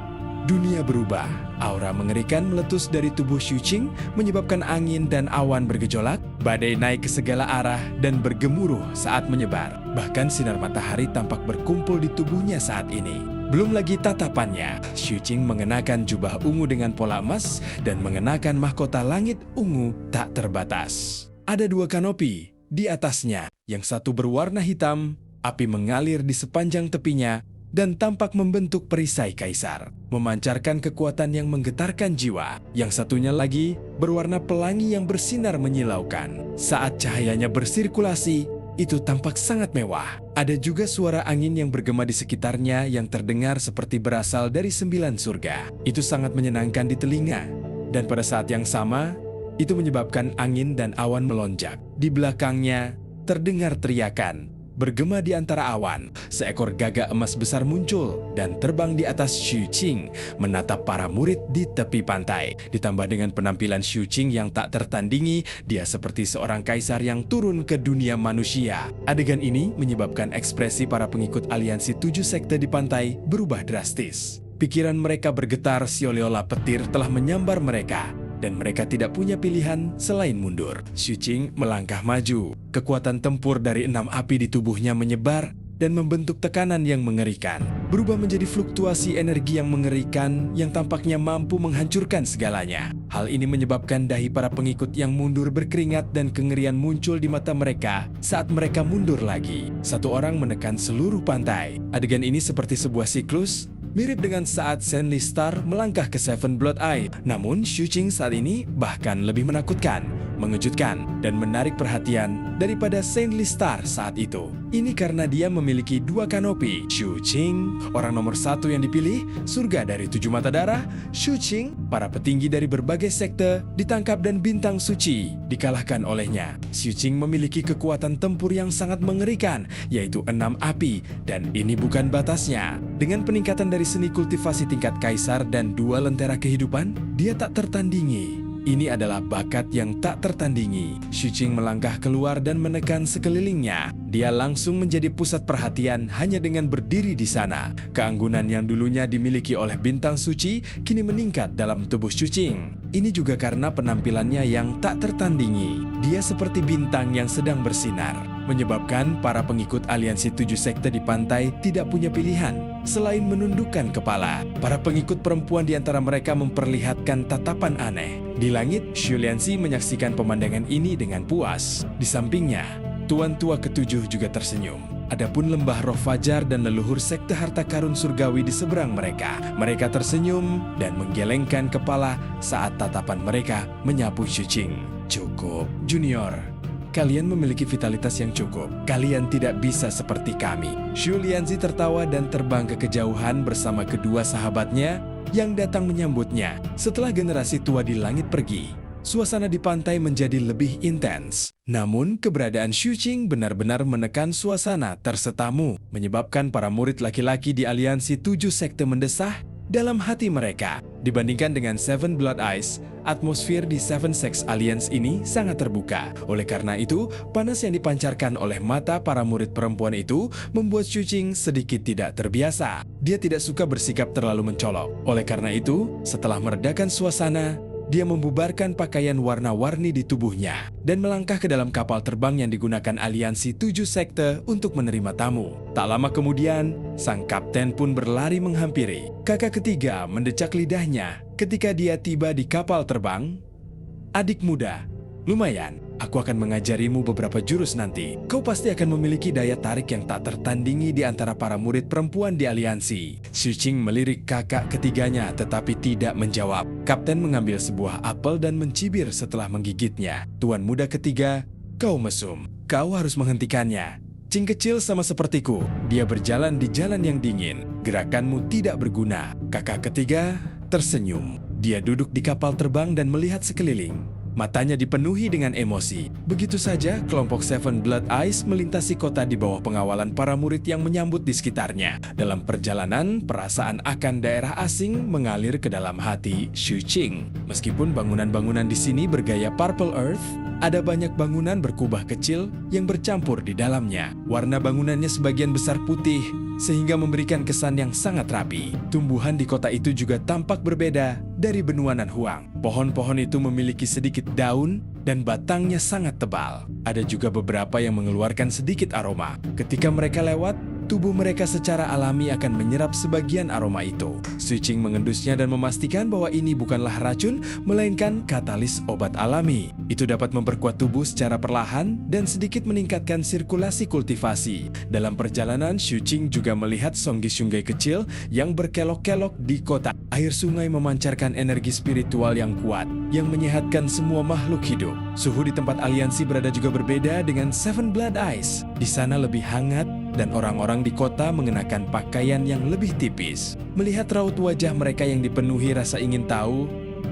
dunia berubah. Aura mengerikan meletus dari tubuh Xu Qing, menyebabkan angin dan awan bergejolak, badai naik ke segala arah dan bergemuruh saat menyebar. Bahkan sinar matahari tampak berkumpul di tubuhnya saat ini. Belum lagi tatapannya, Xu Qing mengenakan jubah ungu dengan pola emas dan mengenakan mahkota langit ungu tak terbatas. Ada 2 kanopi di atasnya, yang satu berwarna hitam, api mengalir di sepanjang tepinya, dan tampak membentuk perisai kaisar, memancarkan kekuatan yang menggetarkan jiwa. Yang satunya lagi berwarna pelangi yang bersinar menyilaukan. Saat cahayanya bersirkulasi, itu tampak sangat mewah. Ada juga suara angin yang bergema di sekitarnya yang terdengar seperti berasal dari 9 surga. Itu sangat menyenangkan di telinga. Dan pada saat yang sama, itu menyebabkan angin dan awan melonjak. Di belakangnya, terdengar teriakan. Bergema di antara awan, seekor gagak emas besar muncul dan terbang di atas Xu Qing, menatap para murid di tepi pantai. Ditambah dengan penampilan Xu Qing yang tak tertandingi, dia seperti seorang kaisar yang turun ke dunia manusia. Adegan ini menyebabkan ekspresi para pengikut aliansi 7 sekte di pantai berubah drastis. Pikiran mereka bergetar seolah-olah petir telah menyambar mereka. Dan mereka tidak punya pilihan selain mundur. Xu Qing melangkah maju. Kekuatan tempur dari 6 api di tubuhnya menyebar dan membentuk tekanan yang mengerikan. Berubah menjadi fluktuasi energi yang mengerikan yang tampaknya mampu menghancurkan segalanya. Hal ini menyebabkan dahi para pengikut yang mundur berkeringat dan kengerian muncul di mata mereka saat mereka mundur lagi. Satu orang menekan seluruh pantai. Adegan ini seperti sebuah siklus, mirip dengan saat Zenly Star melangkah ke Seven Blood Eye. Namun Xu Qing saat ini bahkan lebih menakutkan. mengejutkan, dan menarik perhatian daripada Saintly Star saat itu. Ini karena dia memiliki 2 kanopi. Shu Qing, orang nomor 1 yang dipilih, surga dari 7 mata darah. Shu Qing, para petinggi dari berbagai sekte, ditangkap dan bintang suci dikalahkan olehnya. Shu Qing memiliki kekuatan tempur yang sangat mengerikan, yaitu 6 api, dan ini bukan batasnya. Dengan peningkatan dari seni kultivasi tingkat kaisar dan 2 lentera kehidupan, dia tak tertandingi. Ini adalah bakat yang tak tertandingi. Shu Qing melangkah keluar dan menekan sekelilingnya. Dia langsung menjadi pusat perhatian hanya dengan berdiri di sana. Keanggunan yang dulunya dimiliki oleh bintang suci kini meningkat dalam tubuh Shu Qing. Ini juga karena penampilannya yang tak tertandingi. Dia seperti bintang yang sedang bersinar, menyebabkan para pengikut aliansi 7 sekte di pantai tidak punya pilihan selain menundukkan kepala. Para pengikut perempuan di antara mereka memperlihatkan tatapan aneh. Di langit, Xu Lianxi menyaksikan pemandangan ini dengan puas. Di sampingnya, Tuan Tua Ketujuh juga tersenyum. Adapun lembah Roh Fajar dan leluhur sekte harta karun surgawi di seberang mereka. Mereka tersenyum dan menggelengkan kepala saat tatapan mereka menyapu Shu Qing. Cukup, Junior. Kalian memiliki vitalitas yang cukup. Kalian tidak bisa seperti kami. Xu Lianxi tertawa dan terbang ke kejauhan bersama kedua sahabatnya yang datang menyambutnya. Setelah generasi tua di langit pergi, suasana di pantai menjadi lebih intens. Namun, keberadaan Shu Qing benar-benar menekan suasana tersetamu, menyebabkan para murid laki-laki di aliansi 7 sekte mendesah dalam hati mereka. Dibandingkan dengan Seven Blood Eyes, atmosfer di Seven Sex Alliance ini sangat terbuka. Oleh karena itu, panas yang dipancarkan oleh mata para murid perempuan itu membuat Shu Qing sedikit tidak terbiasa. Dia tidak suka bersikap terlalu mencolok. Oleh karena itu, setelah meredakan suasana, dia membubarkan pakaian warna-warni di tubuhnya dan melangkah ke dalam kapal terbang yang digunakan aliansi 7 sekte untuk menerima tamu. Tak lama kemudian, sang kapten pun berlari menghampiri. Kakak ketiga mendecak lidahnya ketika dia tiba di kapal terbang. Adik muda, lumayan, aku akan mengajarimu beberapa jurus nanti. Kau pasti akan memiliki daya tarik yang tak tertandingi di antara para murid perempuan di aliansi. Shu Qing melirik kakak ketiganya tetapi tidak menjawab. Kapten mengambil sebuah apel dan mencibir setelah menggigitnya. Tuan muda ketiga, kau mesum. Kau harus menghentikannya. Qing kecil sama sepertiku, dia berjalan di jalan yang dingin. Gerakanmu tidak berguna. Kakak ketiga tersenyum. Dia duduk di kapal terbang dan melihat sekeliling. Matanya dipenuhi dengan emosi. Begitu saja, kelompok Seven Blood Eyes melintasi kota di bawah pengawalan para murid yang menyambut di sekitarnya. Dalam perjalanan, perasaan akan daerah asing mengalir ke dalam hati Shu Qing. Meskipun bangunan-bangunan di sini bergaya Purple Earth, ada banyak bangunan berkubah kecil yang bercampur di dalamnya. Warna bangunannya sebagian besar putih, sehingga memberikan kesan yang sangat rapi. Tumbuhan di kota itu juga tampak berbeda dari benua Nan Huang. Pohon-pohon itu memiliki sedikit daun dan batangnya sangat tebal. Ada juga beberapa yang mengeluarkan sedikit aroma. Ketika mereka lewat, tubuh mereka secara alami akan menyerap sebagian aroma itu. Shu Qing mengendusnya dan memastikan bahwa ini bukanlah racun, melainkan katalis obat alami. Itu dapat memperkuat tubuh secara perlahan dan sedikit meningkatkan sirkulasi kultivasi. Dalam perjalanan, Shu Qing juga melihat sungai-sungai kecil yang berkelok-kelok di kota. Air sungai memancarkan energi spiritual yang kuat, yang menyehatkan semua makhluk hidup. Suhu di tempat aliansi berada juga berbeda dengan Seven Blood Eyes. Di sana lebih hangat, dan orang-orang di kota mengenakan pakaian yang lebih tipis. Melihat raut wajah mereka yang dipenuhi rasa ingin tahu,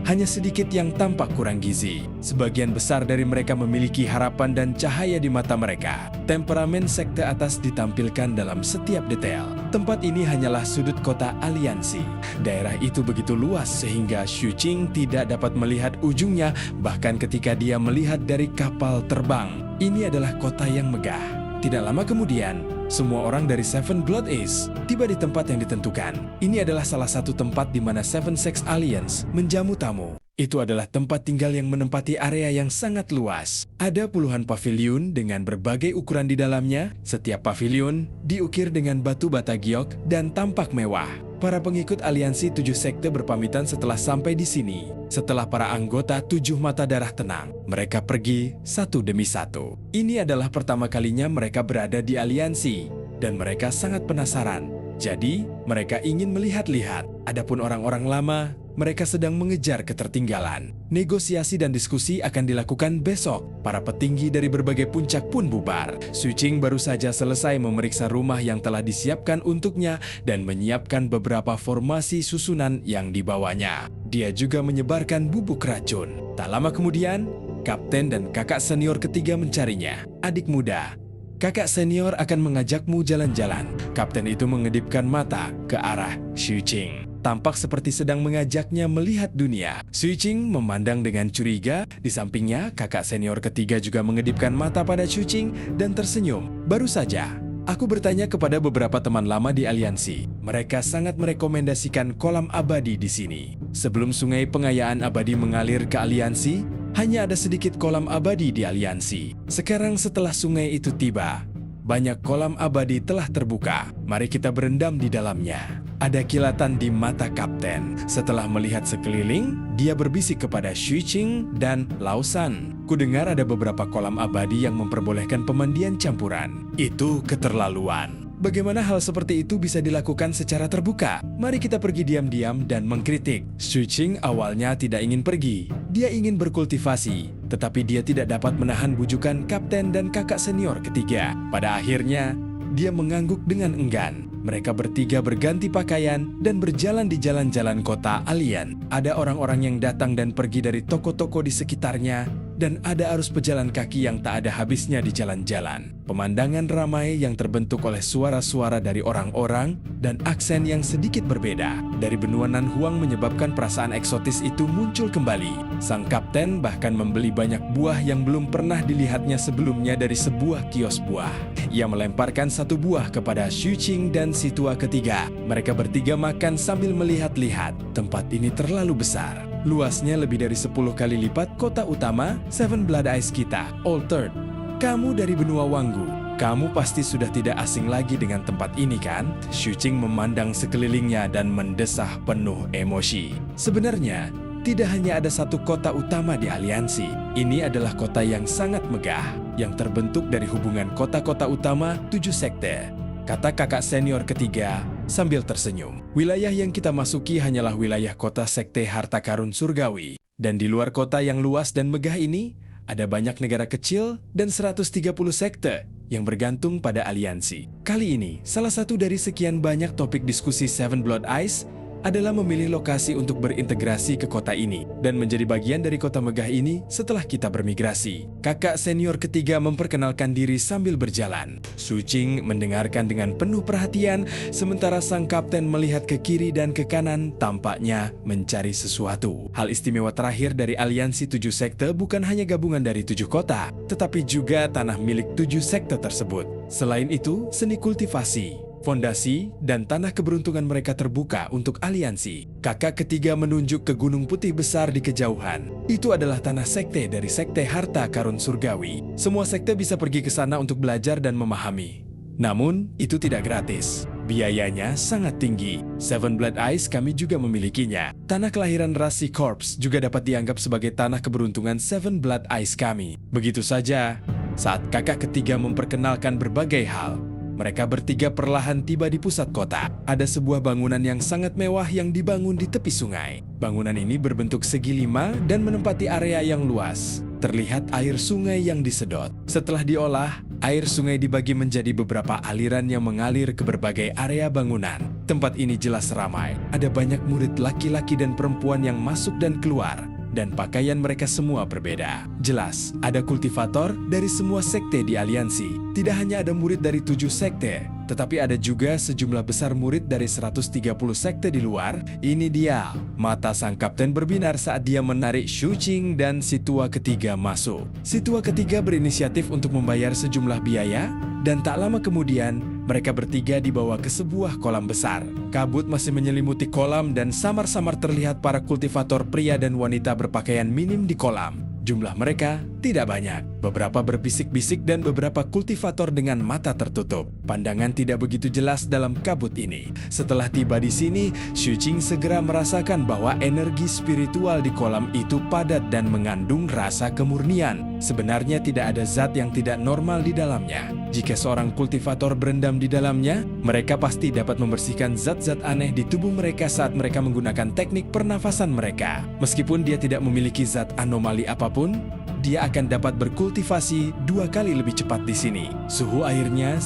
hanya sedikit yang tampak kurang gizi. Sebagian besar dari mereka memiliki harapan dan cahaya di mata mereka. Temperamen sekte atas ditampilkan dalam setiap detail. Tempat ini hanyalah sudut kota aliansi. Daerah itu begitu luas sehingga Shu Qing tidak dapat melihat ujungnya, bahkan ketika dia melihat dari kapal terbang. Ini adalah kota yang megah. Tidak lama kemudian, semua orang dari Seven Blood Eyes tiba di tempat yang ditentukan. Ini adalah salah satu tempat di mana Seven Sex Alliance menjamu tamu. Itu adalah tempat tinggal yang menempati area yang sangat luas. Ada puluhan paviliun dengan berbagai ukuran di dalamnya. Setiap paviliun diukir dengan batu bata giok dan tampak mewah. Para pengikut aliansi 7 sekte berpamitan setelah sampai di sini. Setelah para anggota 7 mata darah tenang, mereka pergi satu demi satu. Ini adalah pertama kalinya mereka berada di aliansi, dan mereka sangat penasaran Jadi, mereka ingin melihat-lihat. Adapun orang-orang lama, mereka sedang mengejar ketertinggalan. Negosiasi dan diskusi akan dilakukan besok. Para petinggi dari berbagai puncak pun bubar. Su Qing baru saja selesai memeriksa rumah yang telah disiapkan untuknya dan menyiapkan beberapa formasi susunan yang dibawanya. Dia juga menyebarkan bubuk racun. Tak lama kemudian, kapten dan kakak senior ketiga mencarinya. Adik muda, kakak senior akan mengajakmu jalan-jalan. Kapten itu mengedipkan mata ke arah Su Qing. Tampak seperti sedang mengajaknya melihat dunia. Su Qing memandang dengan curiga. Di sampingnya, kakak senior ketiga juga mengedipkan mata pada Su Qing dan tersenyum. Baru saja, aku bertanya kepada beberapa teman lama di aliansi. Mereka sangat merekomendasikan kolam abadi di sini. Sebelum sungai pengayaan abadi mengalir ke aliansi, hanya ada sedikit kolam abadi di aliansi. Sekarang setelah sungai itu tiba, banyak kolam abadi telah terbuka. Mari kita berendam di dalamnya. Ada kilatan di mata kapten. Setelah melihat sekeliling, dia berbisik kepada Su Qing dan Lao San. Kudengar ada beberapa kolam abadi yang memperbolehkan pemandian campuran. Itu keterlaluan. Bagaimana hal seperti itu bisa dilakukan secara terbuka? Mari kita pergi diam-diam dan mengkritik. Su Qing awalnya tidak ingin pergi. Dia ingin berkultivasi, tetapi dia tidak dapat menahan bujukan kapten dan kakak senior ketiga. Pada akhirnya, dia mengangguk dengan enggan. Mereka bertiga berganti pakaian dan berjalan di jalan-jalan kota Alien. Ada orang-orang yang datang dan pergi dari toko-toko di sekitarnya, dan ada arus pejalan kaki yang tak ada habisnya di jalan-jalan. Pemandangan ramai yang terbentuk oleh suara-suara dari orang-orang dan aksen yang sedikit berbeda dari benua Nan Huang menyebabkan perasaan eksotis itu muncul kembali. Sang kapten bahkan membeli banyak buah yang belum pernah dilihatnya sebelumnya dari sebuah kios buah. Ia melemparkan satu buah kepada Su Qing dan si tua ketiga. Mereka bertiga makan sambil melihat-lihat. Tempat ini terlalu besar. Luasnya lebih dari 10 kali lipat kota utama Seven Blood Ice kita, Altered. Kamu dari benua Wanggu. Kamu pasti sudah tidak asing lagi dengan tempat ini kan? Su Qing memandang sekelilingnya dan mendesah penuh emosi. Sebenarnya, tidak hanya ada satu kota utama di aliansi. Ini adalah kota yang sangat megah, yang terbentuk dari hubungan kota-kota utama 7 sekte. Kata kakak senior ketiga sambil tersenyum. Wilayah yang kita masuki hanyalah wilayah kota sekte harta karun surgawi. Dan di luar kota yang luas dan megah ini, ada banyak negara kecil dan 130 sekte yang bergantung pada aliansi. Kali ini, salah satu dari sekian banyak topik diskusi Seven Blood Ice adalah memilih lokasi untuk berintegrasi ke kota ini dan menjadi bagian dari kota megah ini setelah kita bermigrasi. Kakak senior ketiga memperkenalkan diri sambil berjalan. Su Qing mendengarkan dengan penuh perhatian, sementara sang kapten melihat ke kiri dan ke kanan, tampaknya mencari sesuatu. Hal istimewa terakhir dari aliansi 7 sekte bukan hanya gabungan dari 7 kota, tetapi juga tanah milik 7 sekte tersebut. Selain itu, seni kultivasi, fondasi, dan tanah keberuntungan mereka terbuka untuk aliansi. Kakak ketiga menunjuk ke gunung putih besar di kejauhan. Itu adalah tanah sekte dari sekte harta karun surgawi. Semua sekte bisa pergi ke sana untuk belajar dan memahami. Namun, itu tidak gratis. Biayanya sangat tinggi. Seven Blood Ice kami juga memilikinya. Tanah kelahiran Rasi Corps juga dapat dianggap sebagai tanah keberuntungan Seven Blood Ice kami. Begitu saja, saat kakak ketiga memperkenalkan berbagai hal, mereka bertiga perlahan tiba di pusat kota. Ada sebuah bangunan yang sangat mewah yang dibangun di tepi sungai. Bangunan ini berbentuk segi 5 dan menempati area yang luas. Terlihat air sungai yang disedot. Setelah diolah, air sungai dibagi menjadi beberapa aliran yang mengalir ke berbagai area bangunan. Tempat ini jelas ramai. Ada banyak murid laki-laki dan perempuan yang masuk dan keluar. Dan pakaian mereka semua berbeda. Jelas, ada kultivator dari semua sekte di aliansi. Tidak hanya ada murid dari 7 sekte, tetapi ada juga sejumlah besar murid dari 130 sekte di luar. Ini dia, mata sang kapten berbinar saat dia menarik Su Qing dan si tua ketiga masuk. Si tua ketiga berinisiatif untuk membayar sejumlah biaya, dan tak lama kemudian, mereka bertiga dibawa ke sebuah kolam besar. Kabut masih menyelimuti kolam dan samar-samar terlihat para kultivator pria dan wanita berpakaian minim di kolam. Jumlah mereka Tidak banyak. Beberapa berbisik-bisik dan beberapa kultivator dengan mata tertutup. Pandangan tidak begitu jelas dalam kabut ini. Setelah tiba di sini, Xuqing segera merasakan bahwa energi spiritual di kolam itu padat dan mengandung rasa kemurnian. Sebenarnya tidak ada zat yang tidak normal di dalamnya. Jika seorang kultivator berendam di dalamnya, mereka pasti dapat membersihkan zat-zat aneh di tubuh mereka saat mereka menggunakan teknik pernafasan mereka. Meskipun dia tidak memiliki zat anomali apapun, dia akan dapat berkultivasi 2 kali lebih cepat di sini. Suhu airnya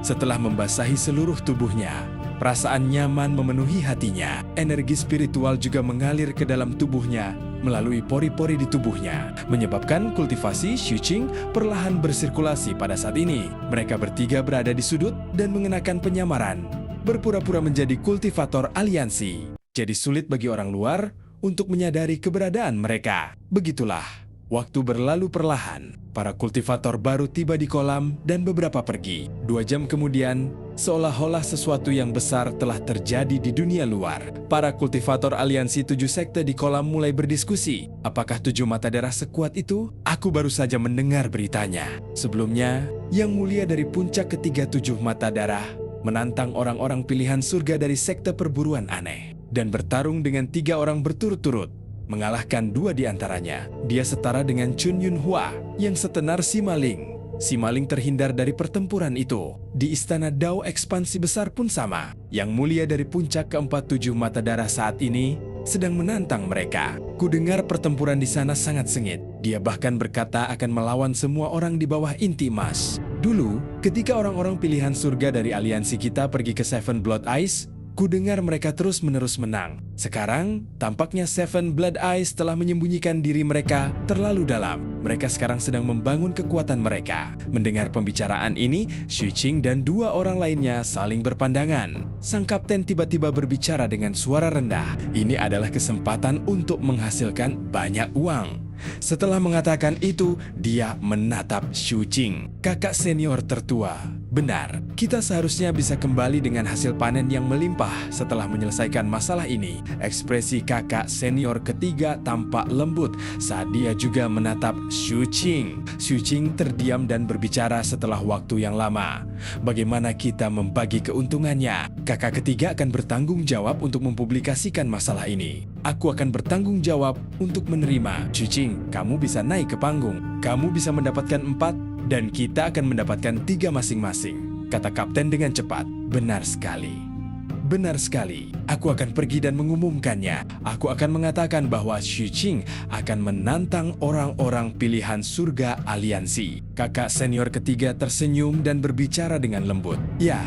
setelah membasahi seluruh tubuhnya. Perasaan nyaman memenuhi hatinya. Energi spiritual juga mengalir ke dalam tubuhnya melalui pori-pori di tubuhnya, menyebabkan kultivasi Xuqing perlahan bersirkulasi pada saat ini. Mereka bertiga berada di sudut dan mengenakan penyamaran, berpura-pura menjadi kultivator aliansi. Jadi sulit bagi orang luar untuk menyadari keberadaan mereka. Begitulah. Waktu berlalu perlahan, para kultivator baru tiba di kolam dan beberapa pergi. 2 jam kemudian, seolah-olah sesuatu yang besar telah terjadi di dunia luar. Para kultivator aliansi 7 sekte di kolam mulai berdiskusi. Apakah 7 mata darah sekuat itu? Aku baru saja mendengar beritanya. Sebelumnya, yang mulia dari puncak ketiga 7 mata darah menantang orang-orang pilihan surga dari sekte perburuan aneh dan bertarung dengan 3 orang berturut-turut. Mengalahkan 2 di antaranya. Dia setara dengan Chun Yun Hua yang setenar si maling. Si maling terhindar dari pertempuran itu. Di istana Dao ekspansi besar pun sama. Yang mulia dari puncak keempat 7 mata darah saat ini sedang menantang mereka. Kudengar pertempuran di sana sangat sengit. Dia bahkan berkata akan melawan semua orang di bawah inti emas. Dulu, ketika orang-orang pilihan surga dari aliansi kita pergi ke Seven Blood Eyes, kudengar mereka terus-menerus menang. Sekarang, tampaknya Seven Blood Eyes telah menyembunyikan diri mereka terlalu dalam. Mereka sekarang sedang membangun kekuatan mereka. Mendengar pembicaraan ini, Xuqing dan 2 orang lainnya saling berpandangan. Sang kapten tiba-tiba berbicara dengan suara rendah. Ini adalah kesempatan untuk menghasilkan banyak uang. Setelah mengatakan itu, dia menatap Xuqing, kakak senior tertua. Benar, kita seharusnya bisa kembali dengan hasil panen yang melimpah setelah menyelesaikan masalah ini. Ekspresi kakak senior ketiga tampak lembut saat dia juga menatap Xuqing. Xuqing terdiam dan berbicara setelah waktu yang lama. Bagaimana kita membagi keuntungannya? Kakak ketiga akan bertanggung jawab untuk mempublikasikan masalah ini. Aku akan bertanggung jawab untuk menerima. Xuqing, kamu bisa naik ke panggung. Kamu bisa mendapatkan 4 dan kita akan mendapatkan 3 masing-masing, kata kapten dengan cepat. Benar sekali. Benar sekali. Aku akan pergi dan mengumumkannya. Aku akan mengatakan bahwa Xuqing akan menantang orang-orang pilihan surga aliansi. Kakak senior ketiga tersenyum dan berbicara dengan lembut. Ya,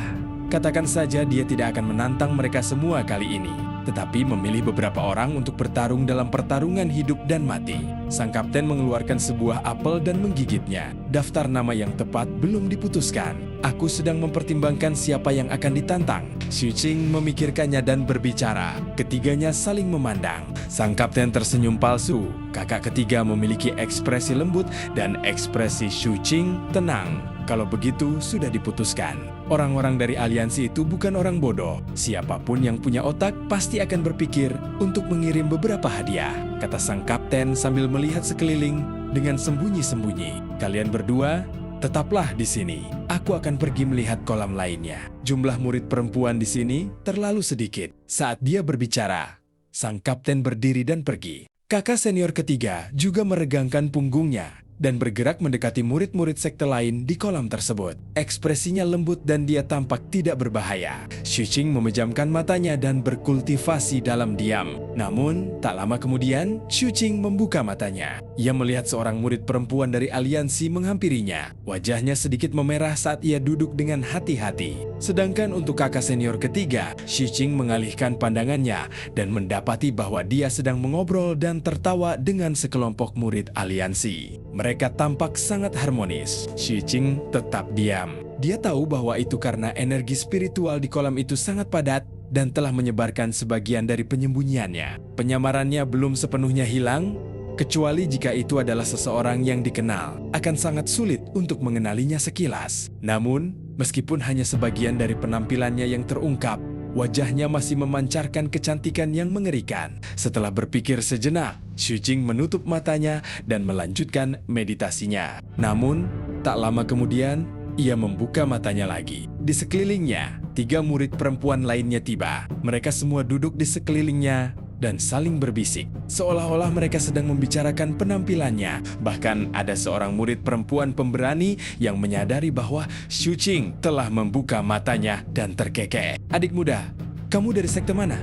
katakan saja dia tidak akan menantang mereka semua kali ini, tetapi memilih beberapa orang untuk bertarung dalam pertarungan hidup dan mati. Sang kapten mengeluarkan sebuah apel dan menggigitnya. Daftar nama yang tepat belum diputuskan. Aku sedang mempertimbangkan siapa yang akan ditantang. Xuqing memikirkannya dan berbicara. Ketiganya saling memandang. Sang kapten tersenyum palsu. Kakak ketiga memiliki ekspresi lembut dan ekspresi Xuqing tenang. Kalau begitu, sudah diputuskan. Orang-orang dari aliansi itu bukan orang bodoh. Siapapun yang punya otak pasti akan berpikir untuk mengirim beberapa hadiah, kata sang kapten sambil melihat sekeliling dengan sembunyi-sembunyi. Kalian berdua, tetaplah di sini. Aku akan pergi melihat kolam lainnya. Jumlah murid perempuan di sini terlalu sedikit. Saat dia berbicara, sang kapten berdiri dan pergi. Kakak senior ketiga juga meregangkan punggungnya dan bergerak mendekati murid-murid sekte lain di kolam tersebut. Ekspresinya lembut dan dia tampak tidak berbahaya. Xuqing memejamkan matanya dan berkultivasi dalam diam. Namun, tak lama kemudian, Xuqing membuka matanya. Ia melihat seorang murid perempuan dari aliansi menghampirinya. Wajahnya sedikit memerah saat ia duduk dengan hati-hati. Sedangkan untuk kakak senior ketiga, Xuqing mengalihkan pandangannya dan mendapati bahwa dia sedang mengobrol dan tertawa dengan sekelompok murid aliansi. Mereka tampak sangat harmonis. Xuqing tetap diam. Dia tahu bahwa itu karena energi spiritual di kolam itu sangat padat dan telah menyebarkan sebagian dari penyembunyiannya. Penyamarannya belum sepenuhnya hilang, kecuali jika itu adalah seseorang yang dikenal. Akan sangat sulit untuk mengenalinya sekilas. Namun, meskipun hanya sebagian dari penampilannya yang terungkap, Wajahnya masih memancarkan kecantikan yang mengerikan. Setelah berpikir sejenak, Xu Jing menutup matanya dan melanjutkan meditasinya. Namun, tak lama kemudian, ia membuka matanya lagi. Di sekelilingnya, 3 murid perempuan lainnya tiba. Mereka semua duduk di sekelilingnya dan saling berbisik, seolah-olah mereka sedang membicarakan penampilannya. Bahkan ada seorang murid perempuan pemberani yang menyadari bahwa Xu Jing telah membuka matanya dan terkekeh. "Adik muda, kamu dari sekte mana?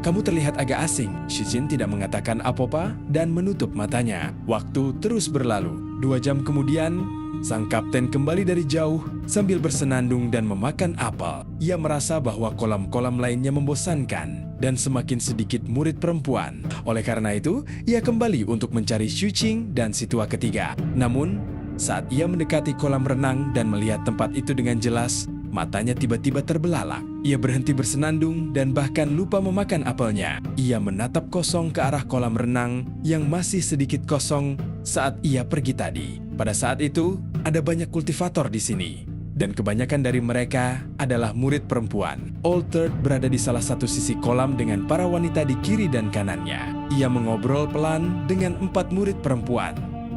Kamu terlihat agak asing." Xu Jing tidak mengatakan apa-apa dan menutup matanya. Waktu terus berlalu. 2 jam kemudian, sang kapten kembali dari jauh sambil bersenandung dan memakan apel. Ia merasa bahwa kolam-kolam lainnya membosankan dan semakin sedikit murid perempuan. Oleh karena itu, ia kembali untuk mencari Xu Jing dan si tua ketiga. Namun, saat ia mendekati kolam renang dan melihat tempat itu dengan jelas, matanya tiba-tiba terbelalak. Ia berhenti bersenandung dan bahkan lupa memakan apelnya. Ia menatap kosong ke arah kolam renang yang masih sedikit kosong saat ia pergi tadi. Pada saat itu, ada banyak kultivator di sini. Dan kebanyakan dari mereka adalah murid perempuan. Old Third berada di salah satu sisi kolam dengan para wanita di kiri dan kanannya. Ia mengobrol pelan dengan 4 murid perempuan.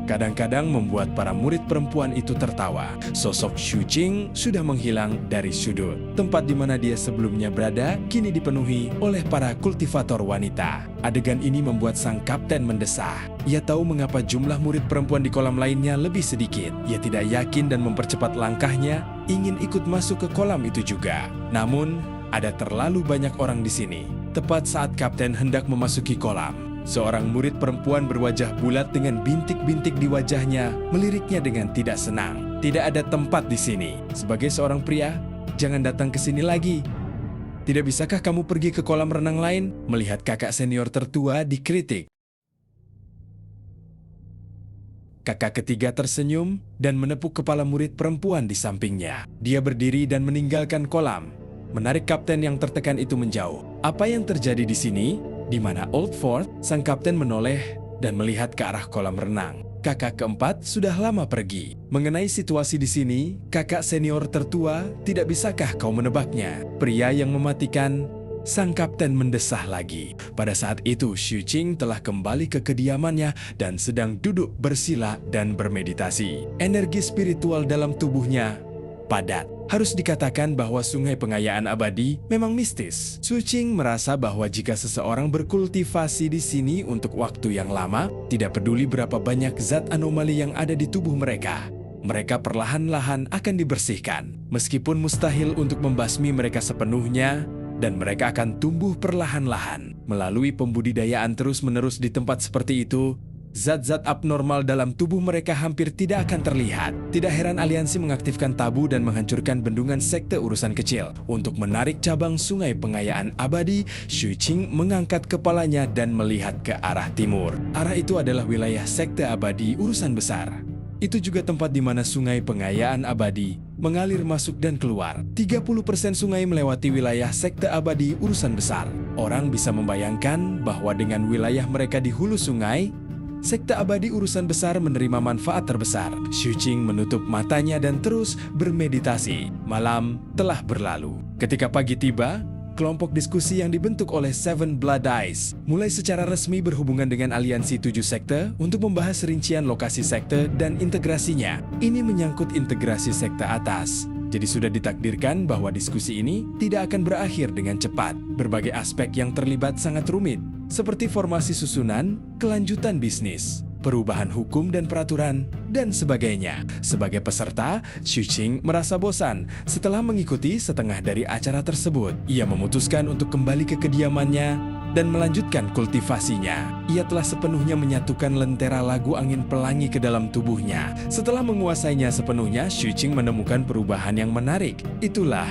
Kadang-kadang membuat para murid perempuan itu tertawa. Sosok Xu Jing sudah menghilang dari sudut. Tempat di mana dia sebelumnya berada kini dipenuhi oleh para kultivator wanita. Adegan ini membuat sang kapten mendesah. Ia tahu mengapa jumlah murid perempuan di kolam lainnya lebih sedikit. Ia tidak yakin dan mempercepat langkahnya, ingin ikut masuk ke kolam itu juga. Namun, ada terlalu banyak orang di sini. Tepat saat kapten hendak memasuki kolam, seorang murid perempuan berwajah bulat dengan bintik-bintik di wajahnya meliriknya dengan tidak senang. "Tidak ada tempat di sini. Sebagai seorang pria, jangan datang ke sini lagi. Tidak bisakah kamu pergi ke kolam renang lain?" Melihat kakak senior tertua dikritik, kakak ketiga tersenyum dan menepuk kepala murid perempuan di sampingnya. Dia berdiri dan meninggalkan kolam, menarik kapten yang tertekan itu menjauh. "Apa yang terjadi di sini?" Di mana Old Fort, sang kapten menoleh dan melihat ke arah kolam renang. Kakak keempat sudah lama pergi. Mengenai situasi di sini, kakak senior tertua, tidak bisakah kau menebaknya? Pria yang mematikan, sang kapten mendesah lagi. Pada saat itu, Xu Jing telah kembali ke kediamannya dan sedang duduk bersila dan bermeditasi. Energi spiritual dalam tubuhnya padat. Harus dikatakan bahwa sungai pengayaan abadi memang mistis. Xu Jing merasa bahwa jika seseorang berkultivasi di sini untuk waktu yang lama, tidak peduli berapa banyak zat anomali yang ada di tubuh mereka, mereka perlahan-lahan akan dibersihkan. Meskipun mustahil untuk membasmi mereka sepenuhnya, dan mereka akan tumbuh perlahan-lahan. Melalui pembudidayaan terus-menerus di tempat seperti itu, zat-zat abnormal dalam tubuh mereka hampir tidak akan terlihat. Tidak heran aliansi mengaktifkan tabu dan menghancurkan bendungan sekte urusan kecil. Untuk menarik cabang sungai pengayaan abadi, Xu Jing mengangkat kepalanya dan melihat ke arah timur. Arah itu adalah wilayah sekte abadi urusan besar. Itu juga tempat di mana sungai pengayaan abadi mengalir masuk dan keluar. 30% sungai melewati wilayah sekte abadi urusan besar. Orang bisa membayangkan bahwa dengan wilayah mereka di hulu sungai, sekte abadi urusan besar menerima manfaat terbesar. Xu Jing menutup matanya dan terus bermeditasi. Malam telah berlalu. Ketika pagi tiba, kelompok diskusi yang dibentuk oleh Seven Blood Eyes mulai secara resmi berhubungan dengan aliansi 7 sekte untuk membahas rincian lokasi sekte dan integrasinya. Ini menyangkut integrasi sekte atas. Jadi sudah ditakdirkan bahwa diskusi ini tidak akan berakhir dengan cepat. Berbagai aspek yang terlibat sangat rumit, seperti formasi susunan, kelanjutan bisnis, perubahan hukum dan peraturan, dan sebagainya. Sebagai peserta, Xu Jing merasa bosan setelah mengikuti setengah dari acara tersebut. Ia memutuskan untuk kembali ke kediamannya dan melanjutkan kultivasinya. Ia telah sepenuhnya menyatukan lentera lagu angin pelangi ke dalam tubuhnya. Setelah menguasainya sepenuhnya, Xu Jing menemukan perubahan yang menarik. Itulah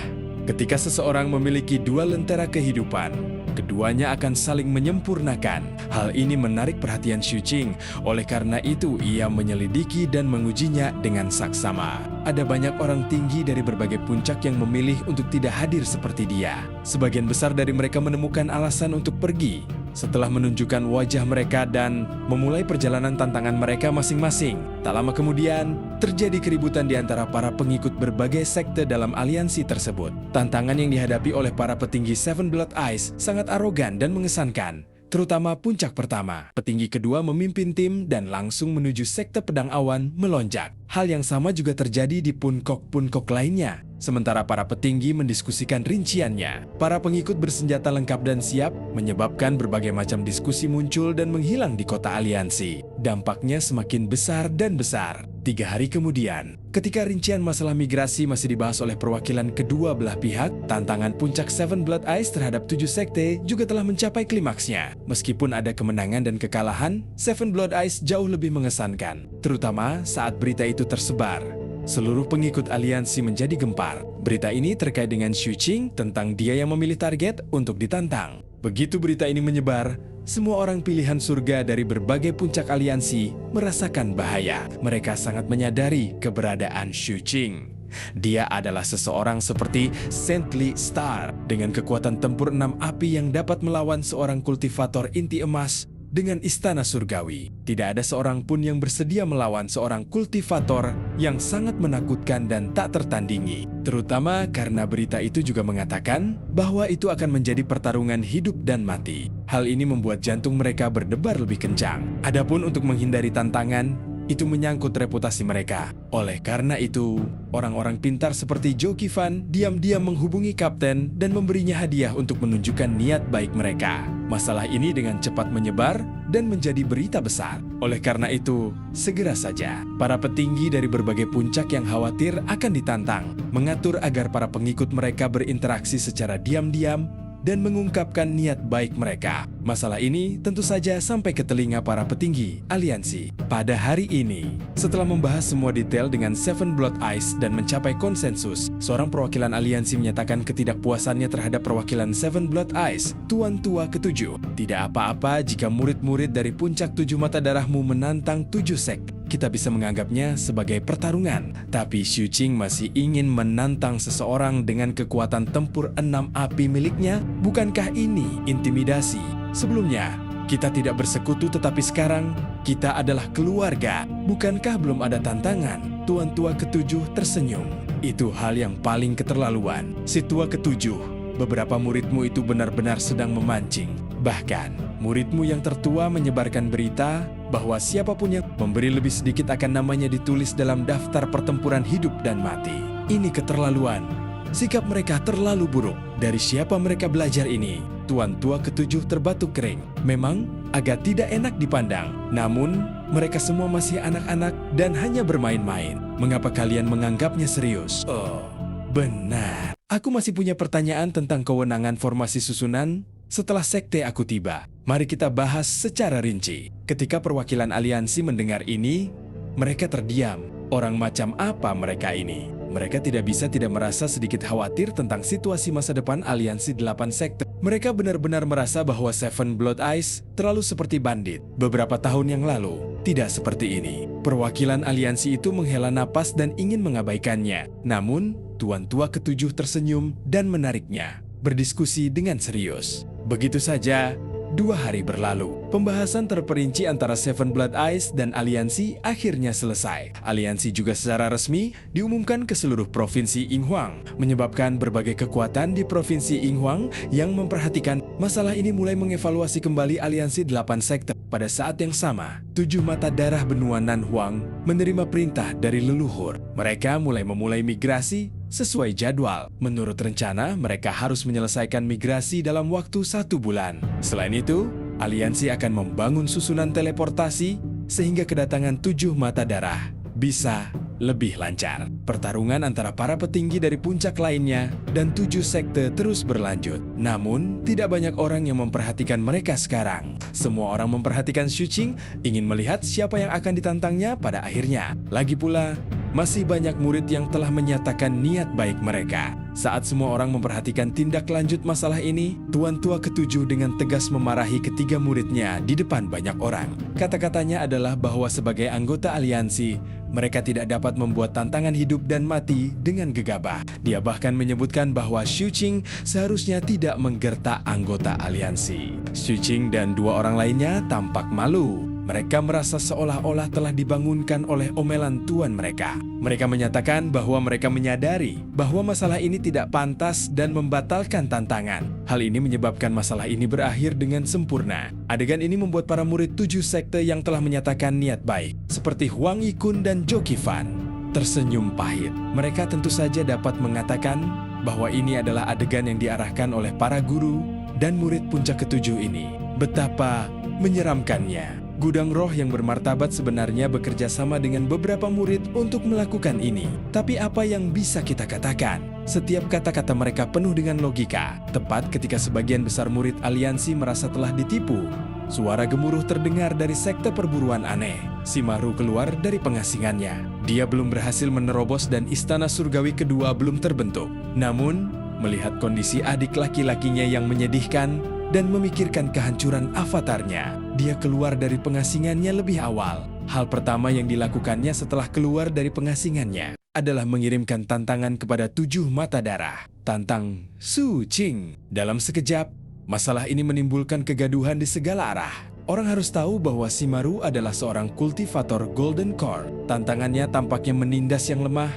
ketika seseorang memiliki 2 lentera kehidupan, keduanya akan saling menyempurnakan. Hal ini menarik perhatian Xu Jing. Oleh karena itu, ia menyelidiki dan mengujinya dengan saksama. Ada banyak orang tinggi dari berbagai puncak yang memilih untuk tidak hadir seperti dia. Sebagian besar dari mereka menemukan alasan untuk pergi. setelah menunjukkan wajah mereka dan memulai perjalanan tantangan mereka masing-masing. Tak lama kemudian, terjadi keributan di antara para pengikut berbagai sekte dalam aliansi tersebut. Tantangan yang dihadapi oleh para petinggi Seven Blood Eyes sangat arogan dan mengesankan. Terutama puncak pertama, petinggi kedua memimpin tim dan langsung menuju sekte pedang awan melonjak. Hal yang sama juga terjadi di punkok-punkok lainnya. Sementara para petinggi mendiskusikan rinciannya, para pengikut bersenjata lengkap dan siap menyebabkan berbagai macam diskusi muncul dan menghilang di kota aliansi. Dampaknya semakin besar dan besar. 3 hari kemudian, ketika rincian masalah migrasi masih dibahas oleh perwakilan kedua belah pihak, tantangan puncak Seven Blood Eyes terhadap 7 sekte juga telah mencapai klimaksnya. Meskipun ada kemenangan dan kekalahan, Seven Blood Eyes jauh lebih mengesankan, terutama saat berita itu tersebar. Seluruh pengikut aliansi menjadi gempar. Berita ini terkait dengan Xu Qing tentang dia yang memilih target untuk ditantang. Begitu berita ini menyebar, semua orang pilihan surga dari berbagai puncak aliansi merasakan bahaya. Mereka sangat menyadari keberadaan Xu Qing. Dia adalah seseorang seperti Saintly Star dengan kekuatan tempur 6 api yang dapat melawan seorang kultivator inti emas dengan istana surgawi. Tidak ada seorang pun yang bersedia melawan seorang kultivator yang sangat menakutkan dan tak tertandingi. Terutama karena berita itu juga mengatakan bahwa itu akan menjadi pertarungan hidup dan mati. Hal ini membuat jantung mereka berdebar lebih kencang. Adapun untuk menghindari tantangan, itu menyangkut reputasi mereka. Oleh karena itu, orang-orang pintar seperti Zhou Qifan diam-diam menghubungi kapten dan memberinya hadiah untuk menunjukkan niat baik mereka. Masalah ini dengan cepat menyebar dan menjadi berita besar. Oleh karena itu, segera saja para petinggi dari berbagai puncak yang khawatir akan ditantang, mengatur agar para pengikut mereka berinteraksi secara diam-diam dan mengungkapkan niat baik mereka. Masalah ini tentu saja sampai ke telinga para petinggi aliansi. Pada hari ini, setelah membahas semua detail dengan Seven Blood Eyes dan mencapai konsensus, seorang perwakilan aliansi menyatakan ketidakpuasannya terhadap perwakilan Seven Blood Eyes, Tuan Tua Ketujuh. Tidak apa-apa jika murid-murid dari puncak 7 mata darahmu menantang 7 sekte. Kita bisa menganggapnya sebagai pertarungan. Tapi Xu Qing masih ingin menantang seseorang dengan kekuatan tempur 6 api miliknya. Bukankah ini intimidasi? Sebelumnya, kita tidak bersekutu tetapi sekarang kita adalah keluarga. Bukankah belum ada tantangan? Tuan Tua Ketujuh tersenyum. Itu hal yang paling keterlaluan. Si Tua Ketujuh, beberapa muridmu itu benar-benar sedang memancing. Bahkan, muridmu yang tertua menyebarkan berita bahwa siapapun yang memberi lebih sedikit akan namanya ditulis dalam daftar pertempuran hidup dan mati. Ini keterlaluan. Sikap mereka terlalu buruk. Dari siapa mereka belajar ini? Tuan Tua Ketujuh terbatuk kering. Memang agak tidak enak dipandang. Namun, mereka semua masih anak-anak dan hanya bermain-main. Mengapa kalian menganggapnya serius? Oh, benar. Aku masih punya pertanyaan tentang kewenangan formasi susunan setelah sekte aku tiba. Mari kita bahas secara rinci. Ketika perwakilan aliansi mendengar ini, mereka terdiam. Orang macam apa mereka ini? Mereka tidak merasa sedikit khawatir tentang situasi masa depan aliansi 8 sekte. Mereka benar-benar merasa bahwa Seven Blood Eyes terlalu seperti bandit. Beberapa tahun yang lalu, tidak seperti ini. Perwakilan aliansi itu menghela napas dan ingin mengabaikannya. Namun, Tuan Tua Ketujuh tersenyum dan menariknya, berdiskusi dengan serius. Begitu saja, 2 hari berlalu. Pembahasan terperinci antara Seven Blood Eyes dan aliansi akhirnya selesai. Aliansi juga secara resmi diumumkan ke seluruh provinsi Yinhuang, menyebabkan berbagai kekuatan di provinsi Yinhuang yang memperhatikan masalah ini mulai mengevaluasi kembali aliansi 8 sekte. Pada saat yang sama, 7 mata darah benua Nanhuang menerima perintah dari leluhur. Mereka memulai migrasi sesuai jadwal. Menurut rencana, mereka harus menyelesaikan migrasi dalam waktu 1 bulan. Selain itu, aliansi akan membangun susunan teleportasi sehingga kedatangan 7 mata darah bisa lebih lancar. Pertarungan antara para petinggi dari puncak lainnya dan 7 sekte terus berlanjut. Namun, tidak banyak orang yang memperhatikan mereka sekarang. Semua orang memperhatikan Xu Qing, ingin melihat siapa yang akan ditantangnya pada akhirnya. Lagi pula, Masih banyak murid yang telah menyatakan niat baik mereka. Saat semua orang memperhatikan tindak lanjut masalah ini, Tuan Tua ketujuh dengan tegas memarahi ketiga muridnya di depan banyak orang. Kata-katanya adalah bahwa sebagai anggota aliansi, mereka tidak dapat membuat tantangan hidup dan mati dengan gegabah. Dia bahkan menyebutkan bahwa Xu Qing seharusnya tidak menggertak anggota aliansi. Xu Qing dan dua orang lainnya tampak malu. Mereka merasa seolah-olah telah dibangunkan oleh omelan tuan mereka. Mereka menyatakan bahwa mereka menyadari bahwa masalah ini tidak pantas dan membatalkan tantangan. Hal ini menyebabkan masalah ini berakhir dengan sempurna. Adegan ini membuat para murid 7 sekte yang telah menyatakan niat baik, seperti Huang Yikun dan Zhou Qifan, tersenyum pahit. Mereka tentu saja dapat mengatakan bahwa ini adalah adegan yang diarahkan oleh para guru dan murid puncak ketujuh ini. Betapa menyeramkannya. Gudang roh yang bermartabat sebenarnya bekerja sama dengan beberapa murid untuk melakukan ini. Tapi apa yang bisa kita katakan? Setiap kata-kata mereka penuh dengan logika. Tepat ketika sebagian besar murid aliansi merasa telah ditipu, suara gemuruh terdengar dari sekte perburuan aneh. Simaru keluar dari pengasingannya. Dia belum berhasil menerobos dan istana surgawi kedua belum terbentuk. Namun, melihat kondisi adik laki-lakinya yang menyedihkan dan memikirkan kehancuran avatarnya, dia keluar dari pengasingannya lebih awal. Hal pertama yang dilakukannya setelah keluar dari pengasingannya adalah mengirimkan tantangan kepada 7 mata darah. Tantang Xu Qing. Dalam sekejap, masalah ini menimbulkan kegaduhan di segala arah. Orang harus tahu bahwa Simaru adalah seorang kultivator Golden Core. Tantangannya tampaknya menindas yang lemah,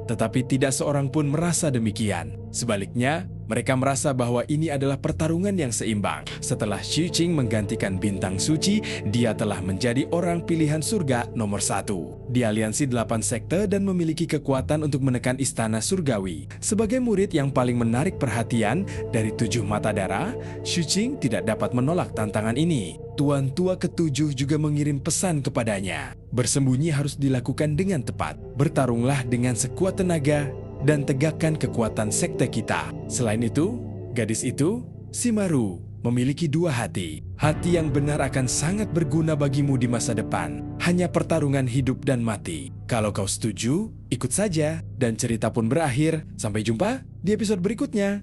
tetapi tidak seorang pun merasa demikian. Sebaliknya, mereka merasa bahwa ini adalah pertarungan yang seimbang. Setelah Xu Qing menggantikan bintang suci, dia telah menjadi orang pilihan surga nomor 1 di aliansi 8 sekte dan memiliki kekuatan untuk menekan istana surgawi. Sebagai murid yang paling menarik perhatian dari 7 mata darah, Xu Qing tidak dapat menolak tantangan ini. Tuan Tua ketujuh juga mengirim pesan kepadanya. Bersembunyi harus dilakukan dengan tepat. Bertarunglah dengan sekuat tenaga dan tegakkan kekuatan sekte kita. Selain itu, gadis itu, Simaru, memiliki 2 hati. Hati yang benar akan sangat berguna bagimu di masa depan. Hanya pertarungan hidup dan mati. Kalau kau setuju, ikut saja. Dan cerita pun berakhir. Sampai jumpa di episode berikutnya.